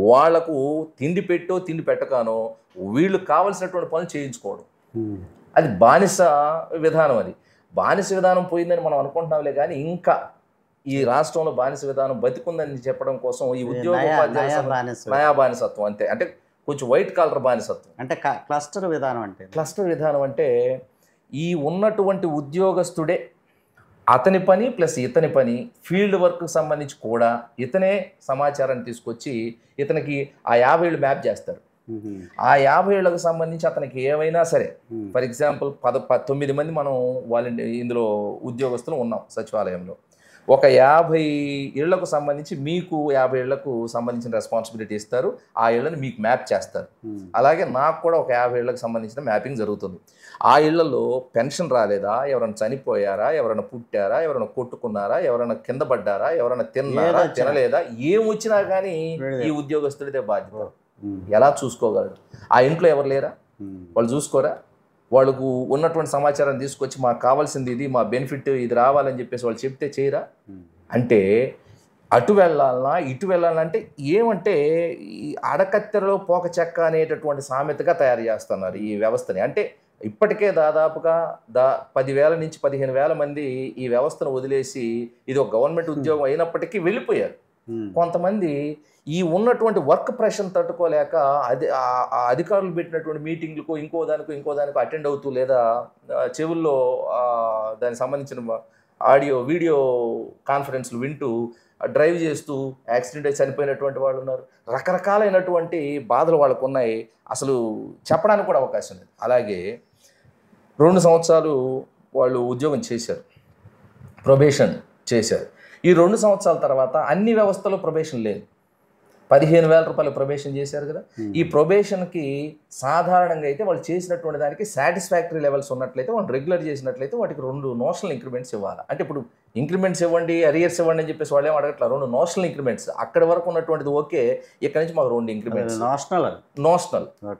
వాళ్లకు తిండి పెట్టకానో వీళ్ళు కావలసినటువంటి పనులు చేయించుకోవడం, అది బానిస విధానం. అది బానిస విధానం పోయిందని మనం అనుకుంటున్నాంలే కానీ ఇంకా ఈ రాష్ట్రంలో బానిస విధానం బతికుందని చెప్పడం కోసం ఈ ఉద్యోగ నయా బానిసత్వం అంతే. అంటే కొంచెం వైట్ కాలర్ బానిసత్వం. అంటే క్లస్టర్ విధానం అంటే ఈ ఉన్నటువంటి ఉద్యోగస్తుడే అతని పని ప్లస్ ఇతని పని, ఫీల్డ్ వర్క్కి సంబంధించి కూడా ఇతనే సమాచారాన్ని తీసుకొచ్చి ఇతనికి ఆ 50 ఏళ్ళు మ్యాప్ చేస్తారు. ఆ 50 ఏళ్లకు సంబంధించి అతనికి ఏమైనా సరే, ఫర్ ఎగ్జాంపుల్ 9 మంది మనం ఇందులో ఉద్యోగస్తులు ఉన్నాం సచివాలయంలో, ఒక 50 ఏళ్లకు సంబంధించి మీకు 50 ఏళ్లకు సంబంధించిన రెస్పాన్సిబిలిటీ ఇస్తారు. ఆ ఏళ్ళని మీకు మ్యాప్ చేస్తారు. అలాగే నాకు కూడా ఒక 50 ఏళ్లకు సంబంధించిన మ్యాపింగ్ జరుగుతుంది. ఆ ఇళ్లలో పెన్షన్ రాలేదా, ఎవరైనా చనిపోయారా, ఎవరైనా పుట్టారా, ఎవరైనా కొట్టుకున్నారా, ఎవరైనా కింద పడ్డారా, ఎవరైనా తిన్నారా తినలేదా, ఏం వచ్చినా కానీ ఈ ఉద్యోగస్తుడిదే బాధ్యత. ఎలా చూసుకోగలడు? ఆ ఇంట్లో ఎవరు లేరా? వాళ్ళు చూసుకోరా? వాళ్ళకు ఉన్నటువంటి సమాచారాన్ని తీసుకొచ్చి మాకు కావాల్సింది ఇది, మా బెనిఫిట్ ఇది రావాలని చెప్పేసి వాళ్ళు చెప్తే చేయరా? అంటే అటు వెళ్ళాలన్నా ఇటు వెళ్ళాలన్నా అంటే ఏమంటే ఈ అడకత్తెరలో పోక చెక్క అనేటటువంటి సామెతగా తయారు చేస్తున్నారు ఈ వ్యవస్థని. అంటే ఇప్పటికే దాదాపుగా 10,000 నుంచి 15,000 మంది ఈ వ్యవస్థను వదిలేసి ఇది ఒక గవర్నమెంట్ ఉద్యోగం అయినప్పటికీ వెళ్ళిపోయారు. కొంతమంది ఈ ఉన్నటువంటి వర్క్ ప్రెషర్ తట్టుకోలేక అధికారులు పెట్టినటువంటి మీటింగ్లకు ఇంకో దానికో అటెండ్ అవుతూ, లేదా చెవుల్లో దానికి సంబంధించిన వీడియో కాన్ఫరెన్స్లు వింటూ డ్రైవ్ చేస్తూ యాక్సిడెంట్ అయి చనిపోయినటువంటి వాళ్ళు ఉన్నారు. రకరకాలైనటువంటి బాధలు వాళ్ళకు ఉన్నాయి, అసలు చెప్పడానికి కూడా అవకాశం లేదు. అలాగే 2 సంవత్సరాలు వాళ్ళు ఉద్యోగం చేశారు, ప్రొబేషన్ చేశారు. ఈ 2 సంవత్సరాల తర్వాత అన్ని వ్యవస్థలో ప్రొబేషన్ లేదు. 15,000 రూపాయలు ప్రొబేషన్ చేశారు కదా. ఈ ప్రొబేషన్కి సాధారణంగా అయితే వాళ్ళు చేసినటువంటి దానికి సాటిస్ఫాక్టరీ లెవెల్స్ ఉన్నట్లయితే, వాళ్ళు రెగ్యులర్ చేసినట్లయితే వాటికి 2 నోషనల్ ఇంక్రిమెంట్స్ ఇవ్వాలి. అంటే ఇప్పుడు ఇంక్రిమెంట్స్ ఇవ్వండి, అరియర్స్ ఇవ్వండి అని చెప్పేసి వాళ్ళు ఏం అడగట్లా, 2 నోషనల్ ఇంక్రిమెంట్స్. అక్కడి వరకు ఉన్నటువంటిది ఓకే, ఇక్కడ నుంచి మాకు 2 ఇంక్రిమెంట్స్ నోషనల్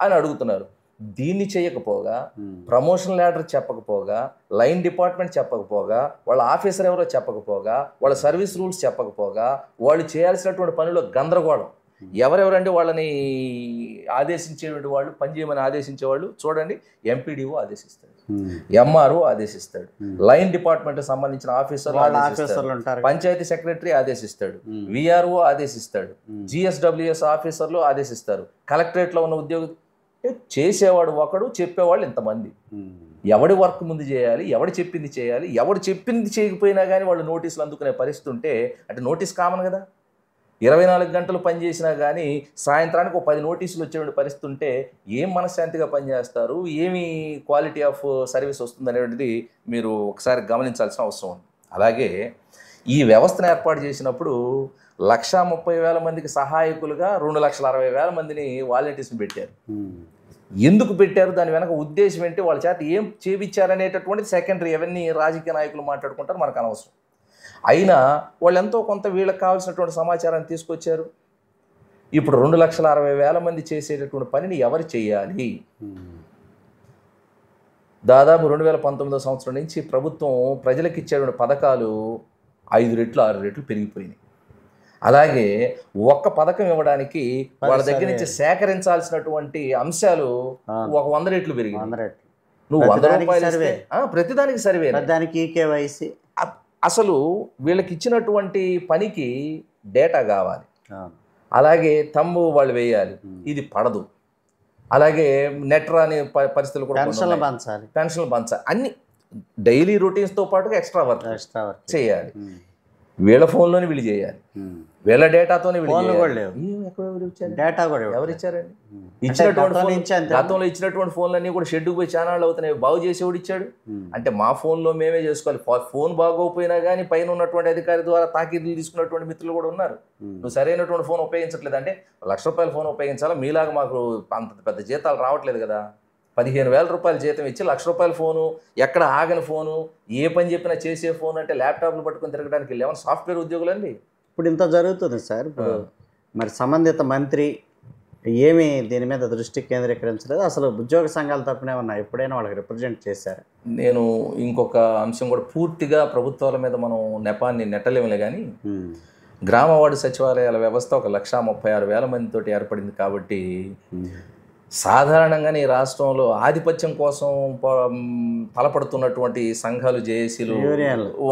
అని అడుగుతున్నారు. దీన్ని చేయకపోగా, ప్రమోషన్ ల్యాడర్ చెప్పకపోగా, లైన్ డిపార్ట్మెంట్ చెప్పకపోగా, వాళ్ళ ఆఫీసర్ ఎవరో చెప్పకపోగా, వాళ్ళ సర్వీస్ రూల్స్ చెప్పకపోగా, వాళ్ళు చేయాల్సినటువంటి పనిలో గందరగోళం. ఎవరెవరంటే వాళ్ళని ఆదేశించేటువంటి వాళ్ళు, పనిచేయమని ఆదేశించేవాళ్ళు చూడండి, ఎంపీడీఓ ఆదేశిస్తాడు, ఎంఆర్ఓ ఆదేశిస్తాడు, లైన్ డిపార్ట్మెంట్ సంబంధించిన ఆఫీసర్లు, పంచాయతీ సెక్రటరీ ఆదేశిస్తాడు, విఆర్ఓ ఆదేశిస్తాడు, జిఎస్డబ్ల్యూఎస్ ఆఫీసర్లు ఆదేశిస్తారు, కలెక్టరేట్లో ఉన్న ఉద్యోగ చేసేవాడు ఒకడు, చెప్పేవాళ్ళు ఇంతమంది. ఎవడి వర్క్ ముందు చేయాలి, ఎవడు చెప్పింది చేయాలి, ఎవడు చెప్పింది చేయకపోయినా కానీ వాళ్ళు నోటీసులు అందుకునే పరిస్థితి ఉంటే, అంటే నోటీస్ కామన్ కదా, 24 గంటలు పనిచేసినా కానీ సాయంత్రానికి ఒక 10 నోటీసులు వచ్చే పరిస్థితి ఉంటే ఏం మనశ్శాంతిగా పనిచేస్తారు, ఏమి క్వాలిటీ ఆఫ్ సర్వీస్ వస్తుంది అనేటువంటిది మీరు ఒకసారి గమనించాల్సిన అవసరం ఉంది. అలాగే ఈ వ్యవస్థను ఏర్పాటు చేసినప్పుడు 130,000 మందికి సహాయకులుగా 2,60,000 మందిని వాలంటీర్స్ని పెట్టారు. ఎందుకు పెట్టారు, దాని వెనక ఉద్దేశం ఏంటి, వాళ్ళ చేత ఏం చేయించారనేటటువంటిది సెకండరీ. అవన్నీ రాజకీయ నాయకులు మాట్లాడుకుంటారు, మనకు అనవసరం. అయినా వాళ్ళు ఎంతో కొంత వీళ్ళకి కావాల్సినటువంటి సమాచారాన్ని తీసుకొచ్చారు. ఇప్పుడు 2,60,000 మంది చేసేటటువంటి పనిని ఎవరు చేయాలి? దాదాపు 2019 సంవత్సరం నుంచి ప్రభుత్వం ప్రజలకు ఇచ్చేటువంటి పథకాలు 5 రెట్లు 6 రెట్లు పెరిగిపోయినాయి. అలాగే ఒక్క పథకం ఇవ్వడానికి వాళ్ళ దగ్గర నుంచి సేకరించాల్సినటువంటి అంశాలు ఒక 100 రెట్లు పెరిగింది. 100 రెట్లు. నువ్వు 100 రూపాయలు ఇస్తే ప్రతిదానికి సర్వే, దానికి కేవైసీ. అసలు వీళ్ళకి ఇచ్చినటువంటి పనికి డేటా కావాలి, అలాగే తమ్ము వాళ్ళు వేయాలి, ఇది పడదు. అలాగే నెట్ రాని పరిస్థితులు కూడా పెన్షన్లు పంచాలి, అన్ని డైలీ రొటీన్స్తో పాటుగా ఎక్స్ట్రా వర్క్ చేయాలి. వీళ్ళ ఫోన్లోనే వీళ్ళు చేయాలి, వీళ్ళ డేటాతోనే డేటా కూడా ఎవరు ఇచ్చారండి? గతంలో ఇచ్చినటువంటి ఫోన్లన్నీ కూడా షెడ్యూల్ పోయి ఛానళ్ళు అవుతున్నాయి. బాగు చేసేవాడు ఇచ్చాడు అంటే మా ఫోన్లో మేమే చేసుకోవాలి. ఫోన్ బాగోపోయినా కానీ పైన ఉన్నటువంటి అధికారి ద్వారా తాకీదులు తీసుకున్నటువంటి మిత్రులు కూడా ఉన్నారు. నువ్వు సరైనటువంటి ఫోన్ ఉపయోగించట్లేదు అంటే ₹1,00,000 ఫోన్ ఉపయోగించాలా? మీలాగా మాకు అంత పెద్ద జీతాలు రావట్లేదు కదా. 15,000 రూపాయల జీతం ఇచ్చి ₹1,00,000 ఫోను, ఎక్కడ ఆగని ఫోను, ఏ పని చెప్పినా చేసే ఫోన్ అంటే ల్యాప్టాప్లు పట్టుకొని తిరగడానికి ఏమైనా సాఫ్ట్వేర్ ఉద్యోగులు అండి? ఇప్పుడు ఇంత జరుగుతుంది సార్. ఇప్పుడు మరి సంబంధిత మంత్రి ఏమీ దీని మీద దృష్టి కేంద్రీకరించలేదు. అసలు ఉద్యోగ సంఘాలు తప్పునే ఉన్నాయి, ఎప్పుడైనా వాళ్ళకి రిప్రజెంట్ చేశారు? నేను ఇంకొక అంశం కూడా, పూర్తిగా ప్రభుత్వాల మీద మనం నెపాన్ని నెట్టలేములే కానీ గ్రామ వార్డు సచివాలయాల వ్యవస్థ 1,36,000 మందితో ఏర్పడింది కాబట్టి సాధారణంగానే ఈ రాష్ట్రంలో ఆధిపత్యం కోసం తలపడుతున్నటువంటి సంఘాలు, జేఏసీలు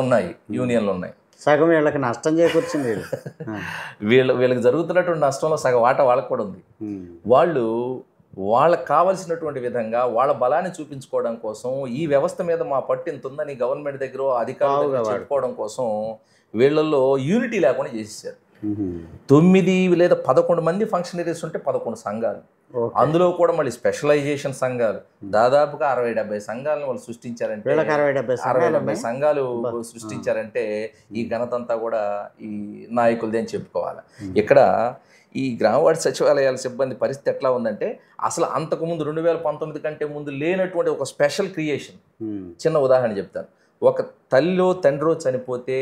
ఉన్నాయి, యూనియన్లు ఉన్నాయి. సగం వీళ్ళకి నష్టం చేకూర్చింది. వీళ్ళకి జరుగుతున్నటువంటి నష్టంలో సగం వాటా వాళ్ళకి కూడా ఉంది. వాళ్ళు వాళ్ళకి కావాల్సినటువంటి విధంగా వాళ్ళ బలాన్ని చూపించుకోవడం కోసం, ఈ వ్యవస్థ మీద మా పట్టు ఇంత ఉందని గవర్నమెంట్ దగ్గర అధికారులు చెప్పుకోవడం కోసం వీళ్ళల్లో యూనిటీ లేకుండా చేసేసారు. 9 లేదా 11 మంది ఫంక్షనరీస్ ఉంటే 11 సంఘాలు, అందులో కూడా మళ్ళీ స్పెషలైజేషన్ సంఘాలు, దాదాపుగా 60-70 సంఘాలను వాళ్ళు సృష్టించారంటే, 60-70 సంఘాలు సృష్టించారంటే ఈ ఘనతంతా కూడా ఈ నాయకులదే అని చెప్పుకోవాలి. ఇక్కడ ఈ గ్రామవార్డు సచివాలయాల సిబ్బంది పరిస్థితి ఎట్లా ఉందంటే, అసలు అంతకుముందు 2019 కంటే ముందు లేనటువంటి ఒక స్పెషల్ క్రియేషన్. చిన్న ఉదాహరణ చెప్తాను. ఒక తల్లిలో తండ్రో చనిపోతే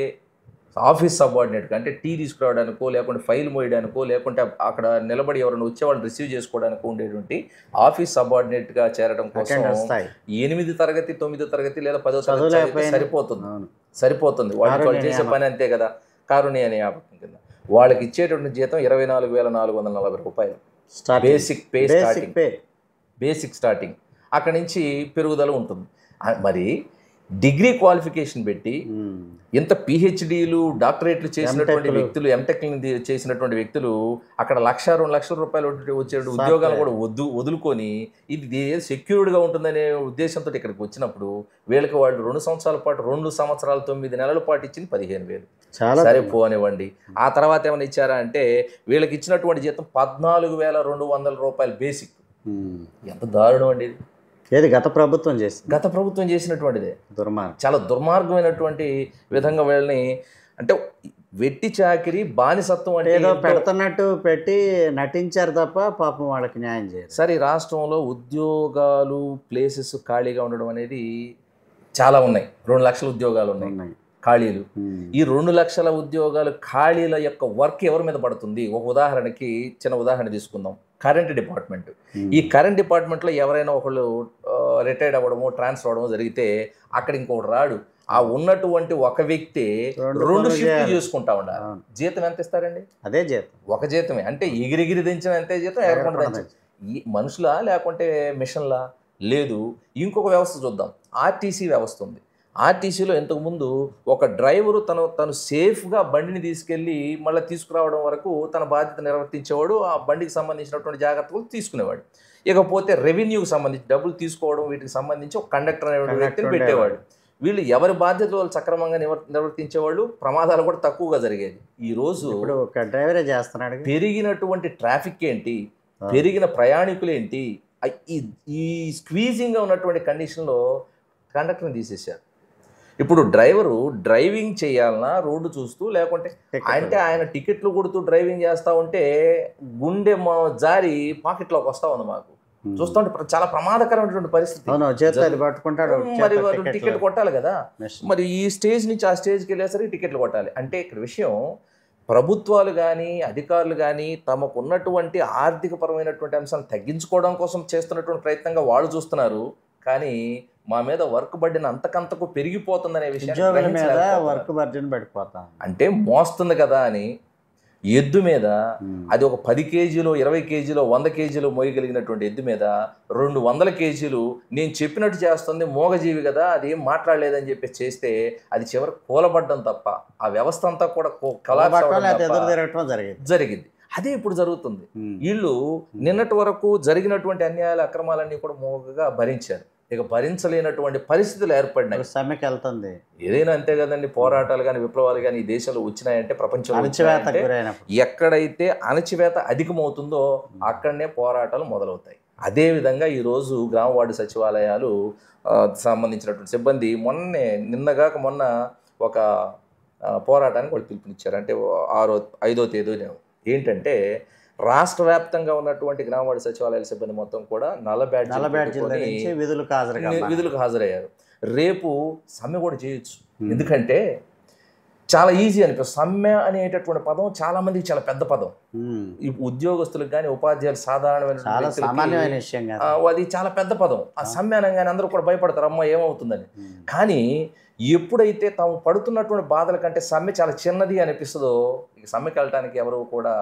ఆఫీస్ సబార్డినేట్గా, అంటే టీ తీసుకురావడానికో, లేకుంటే ఫైల్ మోయడానికో, లేకుంటే అక్కడ నిలబడి ఎవరైనా వచ్చేవాళ్ళని రిసీవ్ చేసుకోవడానికి ఉండేటువంటి ఆఫీస్ సబార్డినేట్గా చేరడం కోసం 8వ తరగతి 9వ తరగతి లేదా 10వ తరగతి సరిపోతుంది. వాళ్ళు చేసే పని అంతే కదా. కారుణ్య అనే జ్ఞాపకం కింద వాళ్ళకి ఇచ్చేటువంటి జీతం ₹24,440 బేసిక్ స్టార్టింగ్. అక్కడి నుంచి పెరుగుదల ఉంటుంది. మరి డిగ్రీ క్వాలిఫికేషన్ పెట్టి ఇంత పిహెచ్డీలు, డాక్టరేట్లు చేసినటువంటి వ్యక్తులు, ఎంటెక్ని చేసినటువంటి వ్యక్తులు అక్కడ ₹1,00,000-2,00,000 వచ్చే ఉద్యోగాలు కూడా వదులుకొని ఇది సెక్యూర్డ్గా ఉంటుందనే ఉద్దేశంతో ఇక్కడికి వచ్చినప్పుడు వీళ్ళకి వాళ్ళు 2 సంవత్సరాల పాటు 2 సంవత్సరాలు 9 నెలల పాటు ఇచ్చింది 15,000. సరే పోనివ్వండి. ఆ తర్వాత ఏమైనా ఇచ్చారా అంటే వీళ్ళకి ఇచ్చినటువంటి జీతం ₹14,200 బేసిక్. ఎంత దారుణం అండి ఇది. ఏది గత ప్రభుత్వం చేసినటువంటిదే. చాలా దుర్మార్గమైనటువంటి విధంగా వీళ్ళని, అంటే వెట్టి చాకిరి, బానిసత్వం అంటే ఏదో పెడుతున్నట్టు పెట్టి నటించారు తప్ప పాపం వాళ్ళకి న్యాయం చేయరు. సరే, రాష్ట్రంలో ఉద్యోగాలు, ప్లేసెస్ ఖాళీగా ఉండడం అనేది చాలా ఉన్నాయి. 2 లక్షల ఉద్యోగాలు ఉన్నాయి ఖాళీలు. ఈ 2 లక్షల ఉద్యోగాలు ఖాళీల యొక్క వర్క్ ఎవరి మీద పడుతుంది? ఒక ఉదాహరణకి చిన్న ఉదాహరణ తీసుకుందాం. Current department. ఈ కరెంట్ డిపార్ట్మెంట్లో ఎవరైనా ఒకళ్ళు రిటైర్డ్ అవ్వడమో, ట్రాన్స్ఫర్ అవ్వడమో జరిగితే అక్కడ ఇంకొకటి రాడు. ఆ ఉన్నటువంటి ఒక వ్యక్తి 2 షిఫ్ట్లు చేసుకుంటా ఉండాలి. జీతం ఎంత ఇస్తారండి? అదే జీతం, ఒక జీతమే. అంటే ఎగిరిగిరి దించిన అంతే జీతం, ఎగరకుండా దించిన. ఈ మనుషులా లేకుంటే మిషన్లా? లేదు. ఇంకొక వ్యవస్థ చూద్దాం. ఆర్టీసీ వ్యవస్థ ఉంది. ఆర్టీసీలో ఇంతకుముందు ఒక డ్రైవరు తను సేఫ్గా బండిని తీసుకెళ్ళి మళ్ళీ తీసుకురావడం వరకు తన బాధ్యత నిర్వర్తించేవాడు. ఆ బండికి సంబంధించినటువంటి జాగ్రత్తలు తీసుకునేవాడు. ఇకపోతే రెవెన్యూకి సంబంధించి డబ్బులు తీసుకోవడం, వీటికి సంబంధించి ఒక కండక్టర్ అనే వ్యక్తిని పెట్టేవాడు. వీళ్ళు ఎవరి బాధ్యతలు వాళ్ళు సక్రమంగా నిర్వర్తించేవాళ్ళు. ప్రమాదాలు కూడా తక్కువగా జరిగేది. ఈరోజు ఒక డ్రైవరే చేస్తున్నాడు. పెరిగినటువంటి ట్రాఫిక్ ఏంటి, పెరిగిన ప్రయాణికులు ఏంటి, ఈ స్క్వీజింగ్గా ఉన్నటువంటి కండిషన్లో కండక్టర్ని తీసేశారు. ఇప్పుడు డ్రైవరు డ్రైవింగ్ చేయాలన్నా రోడ్డు చూస్తూ, లేకుంటే అంటే ఆయన టికెట్లు కొడుతూ డ్రైవింగ్ చేస్తూ ఉంటే గుండె జారి పాకెట్లోకి వస్తూ ఉంది. మాకు చూస్తుంటే చాలా ప్రమాదకరమైనటువంటి పరిస్థితి. మరి వారు టికెట్ కొట్టాలి కదా. మరి ఈ స్టేజ్ నుంచి ఆ స్టేజ్కి వెళ్ళేసరికి టికెట్లు కొట్టాలి. అంటే ఇక్కడ విషయం, ప్రభుత్వాలు కానీ అధికారులు కానీ తమకు ఉన్నటువంటి ఆర్థికపరమైనటువంటి అంశాలను తగ్గించుకోవడం కోసం చేస్తున్నటువంటి ప్రయత్నంగా వాళ్ళు చూస్తున్నారు. కానీ మా మీద వర్క్ బర్డెన్ అంతకంతకు పెరిగిపోతుందనే ఉద్యోగుల మీద విషయం వర్క్ బర్డెన్ పడిపోతాం. అంటే మోస్తుంది కదా అని ఎద్దు మీద అది ఒక 10 కేజీలు 20 కేజీలు 100 కేజీలు మోయగలిగినటువంటి ఎద్దు మీద 200 కేజీలు నేను చెప్పినట్టు చేస్తుంది, మోగజీవి కదా అది ఏం మాట్లాడలేదని చెప్పి చేస్తే అది చివరికి కూలబడ్డం తప్ప ఆ వ్యవస్థ అంతా కూడా జరిగింది. అదే ఇప్పుడు జరుగుతుంది. వీళ్ళు నిన్నటి వరకు జరిగినటువంటి అన్యాయాలు అక్రమాలన్నీ కూడా మోగగా భరించారు. ఇక భరించలేనటువంటి పరిస్థితులు ఏర్పడినాయి. సమ్మెకి వెళ్తుంది. ఏదైనా అంతే కదండి. పోరాటాలు కానీ విప్లవాలు కానీ ఈ దేశంలో వచ్చినాయంటే ప్రపంచంలో ఎక్కడైతే అణచివేత అధికమవుతుందో అక్కడనే పోరాటాలు మొదలవుతాయి. అదేవిధంగా ఈరోజు గ్రామ వార్డు సచివాలయాలు సంబంధించినటువంటి సిబ్బంది మొన్న ఒక పోరాటానికి వాళ్ళు పిలుపునిచ్చారు. అంటే 5వ తేదీ ఏంటంటే రాష్ట్ర వ్యాప్తంగా ఉన్నటువంటి గ్రామ వార్డు సచివాలయాల సిబ్బంది మొత్తం కూడా నల్ల బ్యాడ్జీలు విధులకు హాజరయ్యారు. రేపు సమ్మె కూడా చేయొచ్చు. ఎందుకంటే చాలా ఈజీ అనిపిస్తుంది. సమ్మె అనేటటువంటి పదం చాలా మందికి చాలా పెద్ద పదం. ఈ ఉద్యోగస్తులకు కానీ ఉపాధ్యాయులు సాధారణమైన విషయం అది చాలా పెద్ద పదం. ఆ సమ్మె అనగానే అందరూ కూడా భయపడతారు, అమ్మ ఏమవుతుందని. కానీ ఎప్పుడైతే తాము పడుతున్నటువంటి బాధల కంటే సమ్మె చాలా చిన్నది అనిపిస్తుందో ఇక సమ్మెకి వెళ్ళటానికి ఎవరు కూడా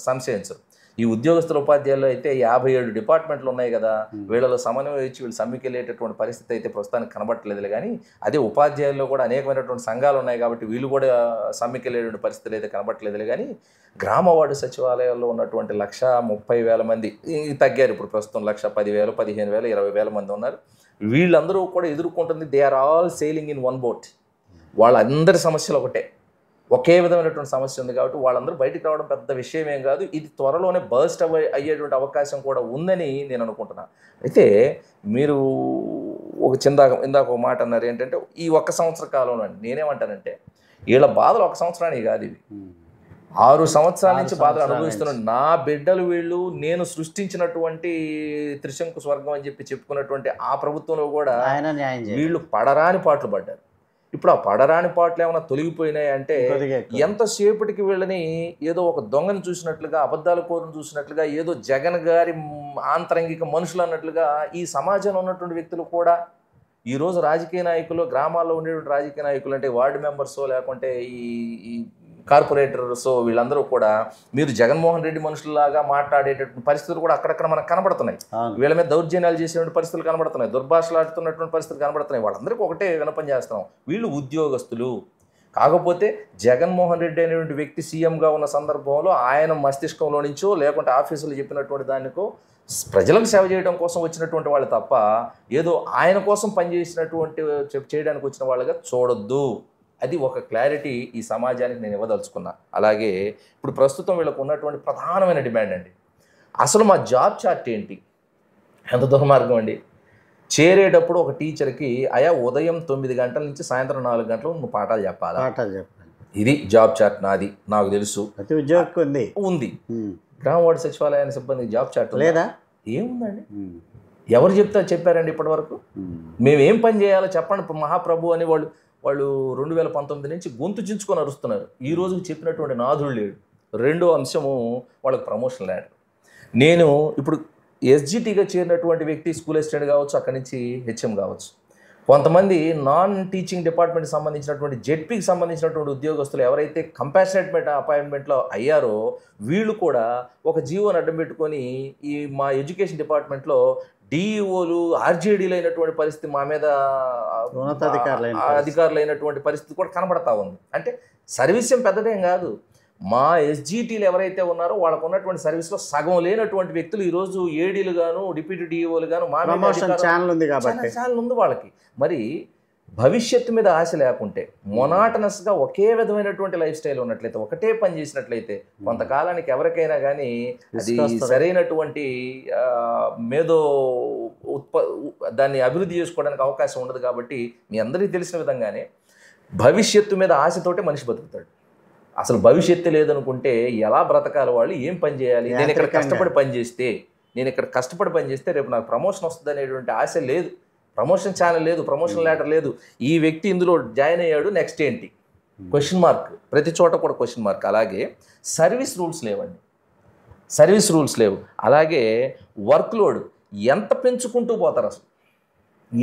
సంశయించరు. ఈ ఉద్యోగస్తుల ఉపాధ్యాయులు అయితే 57 డిపార్ట్మెంట్లు ఉన్నాయి కదా, వీళ్ళలో సమన్వయం ఇచ్చి వీళ్ళు సమ్మెకి వెళ్ళేటటువంటి పరిస్థితి అయితే ప్రస్తుతానికి కనబట్టలేదు. కానీ అదే ఉపాధ్యాయుల్లో కూడా అనేకమైనటువంటి సంఘాలు ఉన్నాయి కాబట్టి వీళ్ళు కూడా సమ్మెకి వెళ్ళేటువంటి పరిస్థితులు అయితే కనబట్టలేదు. కానీ గ్రామ వార్డు సచివాలయాల్లో ఉన్నటువంటి 130,000 మంది తగ్గారు. ఇప్పుడు ప్రస్తుతం 110,000, 15,000, 20,000 మంది ఉన్నారు. వీళ్ళందరూ కూడా ఎదుర్కొంటుంది they are all sailing in one boat. వాళ్ళందరి సమస్యలు ఒకే విధమైనటువంటి సమస్య ఉంది కాబట్టి వాళ్ళందరూ బయటికి రావడం పెద్ద విషయం ఏం కాదు. ఇది త్వరలోనే బర్స్ట్ అయ్యేటువంటి అవకాశం కూడా ఉందని నేను అనుకుంటున్నాను. అయితే మీరు ఇందాక ఒక మాట అన్నారు ఏంటంటే ఈ 1 సంవత్సర కాలంలో నేనేమంటానంటే వీళ్ళ బాధలు 1 సంవత్సరానికి కాదు, ఇవి 6 సంవత్సరాల నుంచి బాధలు అనుభవిస్తున్నాడు. నా బిడ్డలు వీళ్ళు నేను సృష్టించినటువంటి త్రిశంకు స్వర్గం అని చెప్పుకున్నటువంటి ఆ ప్రభుత్వంలో కూడా వీళ్ళు పడరాని పాటలు పడ్డారు. ఇప్పుడు ఆ పడరాని పాటలు ఏమైనా తొలగిపోయినాయి అంటే ఎంతసేపటికి వీళ్ళని ఏదో ఒక దొంగని చూసినట్లుగా, అబద్ధాల కోరుని చూసినట్లుగా, ఏదో జగన్ గారి ఆంతరంగిక మనుషులు అన్నట్లుగా ఈ సమాజంలో ఉన్నటువంటి వ్యక్తులు కూడా ఈరోజు రాజకీయ నాయకులు, గ్రామాల్లో ఉండేటువంటి రాజకీయ నాయకులు అంటే వార్డు మెంబర్సో లేకుంటే ఈ కార్పొరేటర్సో వీళ్ళందరూ కూడా మీరు జగన్మోహన్ రెడ్డి మనుషుల్లాగా మాట్లాడేటటువంటి పరిస్థితులు కూడా అక్కడక్కడ మనకు కనబడుతున్నాయి. వీళ్ళ మీద దౌర్జన్యాలు చేసేటువంటి పరిస్థితులు కనబడుతున్నాయి, దుర్భాషలాడుతున్నటువంటి పరిస్థితులు కనబడుతున్నాయి. వాళ్ళందరికీ ఒకటే వినపం చేస్తున్నాం, వీళ్ళు ఉద్యోగస్తులు. కాకపోతే జగన్మోహన్ రెడ్డి అనేటువంటి వ్యక్తి సీఎంగా ఉన్న సందర్భంలో ఆయన మస్తిష్కంలో నుంచో లేకుంటే ఆఫీసులు చెప్పినటువంటి దానికో ప్రజలకు సేవ చేయడం కోసం వచ్చినటువంటి వాళ్ళు తప్ప ఏదో ఆయన కోసం పనిచేసినటువంటి చేయడానికి వచ్చిన వాళ్ళగా చూడొద్దు. అది ఒక క్లారిటీ ఈ సమాజానికి నేను ఇవ్వదలుచుకున్నా. అలాగే ఇప్పుడు ప్రస్తుతం వీళ్ళకు ఉన్నటువంటి ప్రధానమైన డిమాండ్ అండి, అసలు మా జాబ్ చార్ట్ ఏంటి? ఎంత దుర్మార్గం అండి. చేరేటప్పుడు ఒక టీచర్కి ఉదయం 9 గంటల నుంచి సాయంత్రం 4 గంటలు నువ్వు పాఠాలు చెప్పాలి. ఇది జాబ్ చార్ట్ నాది, నాకు తెలుసు. ఉంది. గ్రామ వార్డు సచివాలయాన్ని సిబ్బందికి జాబ్ చార్ట్ లేదా? ఏముందండి? ఎవరు చెప్పారండి ఇప్పటి వరకు? మేమేం పని చేయాలో చెప్పండి మహాప్రభు అని వాళ్ళు 2019 నుంచి గొంతు చించుకొని అరుస్తున్నారు. ఈ రోజుకి చెప్పినటువంటి నాథుడు లేడు. రెండో అంశము వాళ్ళకి ప్రమోషన్ ల్యాడర్. నేను ఇప్పుడు ఎస్జిటిగా చేరినటువంటి వ్యక్తి స్కూల్ అసిస్టెంట్ కావచ్చు, అక్కడి నుంచి హెచ్ఎం కావచ్చు. కొంతమంది నాన్ టీచింగ్ డిపార్ట్మెంట్కి సంబంధించినటువంటి జెడ్పీకి సంబంధించినటువంటి ఉద్యోగస్తులు ఎవరైతే కంపాషనేట్ అపాయింట్మెంట్లో అయ్యారో వీళ్ళు కూడా ఒక జీవోని అడ్డం పెట్టుకొని ఈ మా ఎడ్యుకేషన్ డిపార్ట్మెంట్లో డిఈఓలు ఆర్జేడీలు అయినటువంటి పరిస్థితి, మా మీద అధికారులు అయినటువంటి పరిస్థితి కూడా కనబడతా ఉంది. అంటే సర్వీస్ ఏం పెద్దదేం కాదు. మా ఎస్జిటీలు ఎవరైతే ఉన్నారో వాళ్ళకు ఉన్నటువంటి సర్వీస్లో సగం లేనటువంటి వ్యక్తులు ఈరోజు ఏడీలు గాను డిప్యూటీ డిఈఓలు గాను మా ఛానల్ ఉంది వాళ్ళకి. మరి భవిష్యత్తు మీద ఆశ లేకుంటే మొనాటనస్గా ఒకే విధమైనటువంటి లైఫ్ స్టైల్ ఉన్నట్లయితే, ఒకటే పని చేసినట్లయితే కొంతకాలానికి ఎవరికైనా కానీ అది సరైనటువంటి దాన్ని అభివృద్ధి చేసుకోవడానికి అవకాశం ఉండదు. కాబట్టి మీ అందరికీ తెలిసిన విధంగానే భవిష్యత్తు మీద ఆశతోటే మనిషి బతుకుతాడు. అసలు భవిష్యత్తు లేదనుకుంటే ఎలా బ్రతకాలి, వాళ్ళు ఏం పని చేయాలి? నేను ఇక్కడ కష్టపడి పని చేస్తే రేపు నాకు ప్రమోషన్ వస్తుంది అనేటువంటి ఆశ లేదు. ప్రమోషన్ ఛానల్ లేదు, ప్రమోషన్ లెటర్ లేదు. ఈ వ్యక్తి ఇందులో జాయిన్ అయ్యాడు, నెక్స్ట్ ఏంటి? క్వశ్చన్ మార్క్, ప్రతి చోట కూడా క్వశ్చన్ మార్క్. అలాగే సర్వీస్ రూల్స్ లేవండి, సర్వీస్ రూల్స్ లేవు. అలాగే వర్క్ లోడ్ ఎంత పెంచుకుంటూ పోతారు అసలు,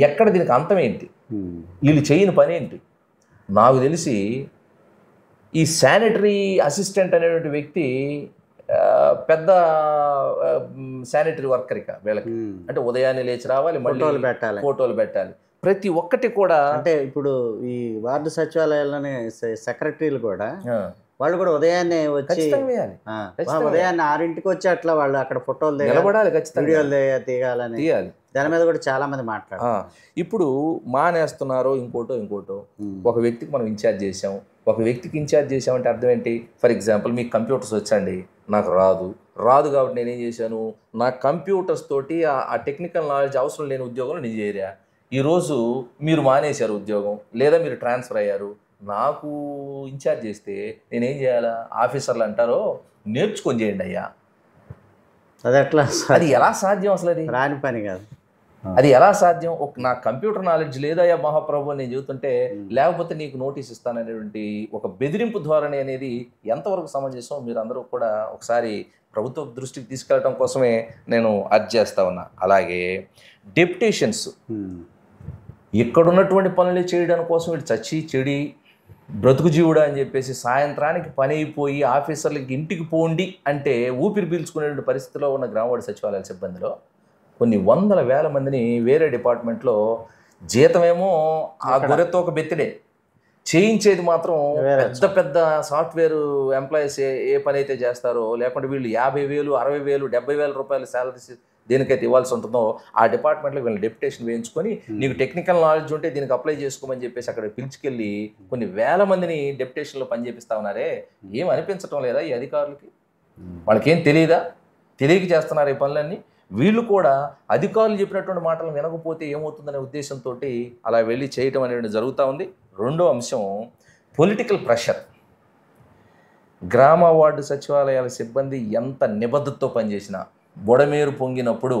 ఎక్కడ దీనికి అంతం ఏంటి, వీళ్ళు చేయని పని ఏంటి? నాకు తెలిసి ఈ శానిటరీ అసిస్టెంట్ అనేటువంటి వ్యక్తి పెద్ద శానిటరీ వర్కర్ ఇక వీళ్ళకి. అంటే ఉదయాన్నే లేచి రావాలి, మళ్ళీ ఫోటోలు పెట్టాలి, ప్రతి ఒక్కటి కూడా. అంటే ఇప్పుడు ఈ వార్డు సచివాలయాల్లోనే సెక్రటరీలు కూడా వాళ్ళు కూడా ఉదయాన్నే వచ్చి ఉదయాన్నే 6ంటికి వచ్చి అట్లా వాళ్ళు అక్కడ ఫోటోలు నిలబడాలి, ఖచ్చితంగా వీడియోలు తీయాలి. దాని మీద కూడా చాలా మంది మాట్లాడారు. ఇప్పుడు మానేస్తున్నారో ఇంకోటో ఒక వ్యక్తికి మనం ఇన్ఛార్జ్ చేసాం, ఒక వ్యక్తికి ఇన్ఛార్జ్ చేసామంటే అర్థం ఏంటి? ఫర్ ఎగ్జాంపుల్ మీకు కంప్యూటర్స్ వచ్చండి, నాకు రాదు కాబట్టి నేనేం చేశాను, నా కంప్యూటర్స్ తోటి ఆ టెక్నికల్ నాలెడ్జ్ అవసరం లేని ఉద్యోగంలో నేను చేరా. ఈరోజు మీరు మానేశారు ఉద్యోగం, లేదా మీరు ట్రాన్స్ఫర్ అయ్యారు, నాకు ఇన్ఛార్జ్ చేస్తే నేనేం చేయాలా? ఆఫీసర్లు అంటారో నేర్చుకొని చేయండి అయ్యా. అది ఎట్లా? అది ఎలా సాధ్యం అసలు? అది రాని పని కాదు. అది ఎలా సాధ్యం? నా కంప్యూటర్ నాలెడ్జ్ లేదయ్యా మహాప్రభు నేను చెబుతుంటే, లేకపోతే నీకు నోటీస్ ఇస్తాననేటువంటి ఒక బెదిరింపు ధోరణి అనేది ఎంతవరకు సమంజసం? మీరు అందరూ కూడా ఒకసారి ప్రభుత్వ దృష్టికి తీసుకెళ్ళడం కోసమే నేను అర్జీ చేస్తా ఉన్నా. అలాగే డెప్యుటేషన్స్, ఇక్కడున్నటువంటి పనులు చేయడం కోసం వీడు చచ్చి చెడి బ్రతుకు జీవుడా అని చెప్పేసి సాయంత్రానికి పని అయిపోయి ఆఫీసర్లకి ఇంటికి పోండి అంటే ఊపిరి పీల్చుకునే పరిస్థితిలో ఉన్న గ్రామవార్డు సచివాలయాల సిబ్బందిలో కొన్ని వందల వేల మందిని వేరే డిపార్ట్మెంట్లో జీతమేమో ఆ గొర్రెతో ఒక బెత్తిడే, చేయించేది మాత్రం పెద్ద సాఫ్ట్వేర్ ఎంప్లాయీస్ ఏ పని అయితే చేస్తారో, లేకుంటే వీళ్ళు 50,000, 60,000, 70,000 రూపాయల శాలరీస్ దేనికైతే ఇవ్వాల్సి ఉంటుందో ఆ డిపార్ట్మెంట్లో వీళ్ళని డెప్యుటేషన్ వేయించుకొని నీకు టెక్నికల్ నాలెడ్జ్ ఉంటే దీనికి అప్లై చేసుకోమని చెప్పేసి అక్కడ పిలిచికెళ్ళి కొన్ని వేల మందిని డెప్యుటేషన్లో పనిచేపిస్తా ఉన్నారే. ఏం అనిపించడం లేదా ఈ అధికారులకి? వాళ్ళకేం తెలియదా? తెలియక చేస్తున్నారు ఈ పనులన్నీ. వీళ్ళు కూడా అధికారులు చెప్పినటువంటి మాటలు వినకపోతే ఏమవుతుందనే ఉద్దేశంతో అలా వెళ్ళి చేయటం అనేది జరుగుతూ ఉంది. రెండో అంశం పొలిటికల్ ప్రెషర్. గ్రామ వార్డు సచివాలయాల సిబ్బంది ఎంత నిబద్ధతతో పనిచేసినా బొడమేరు పొంగినప్పుడు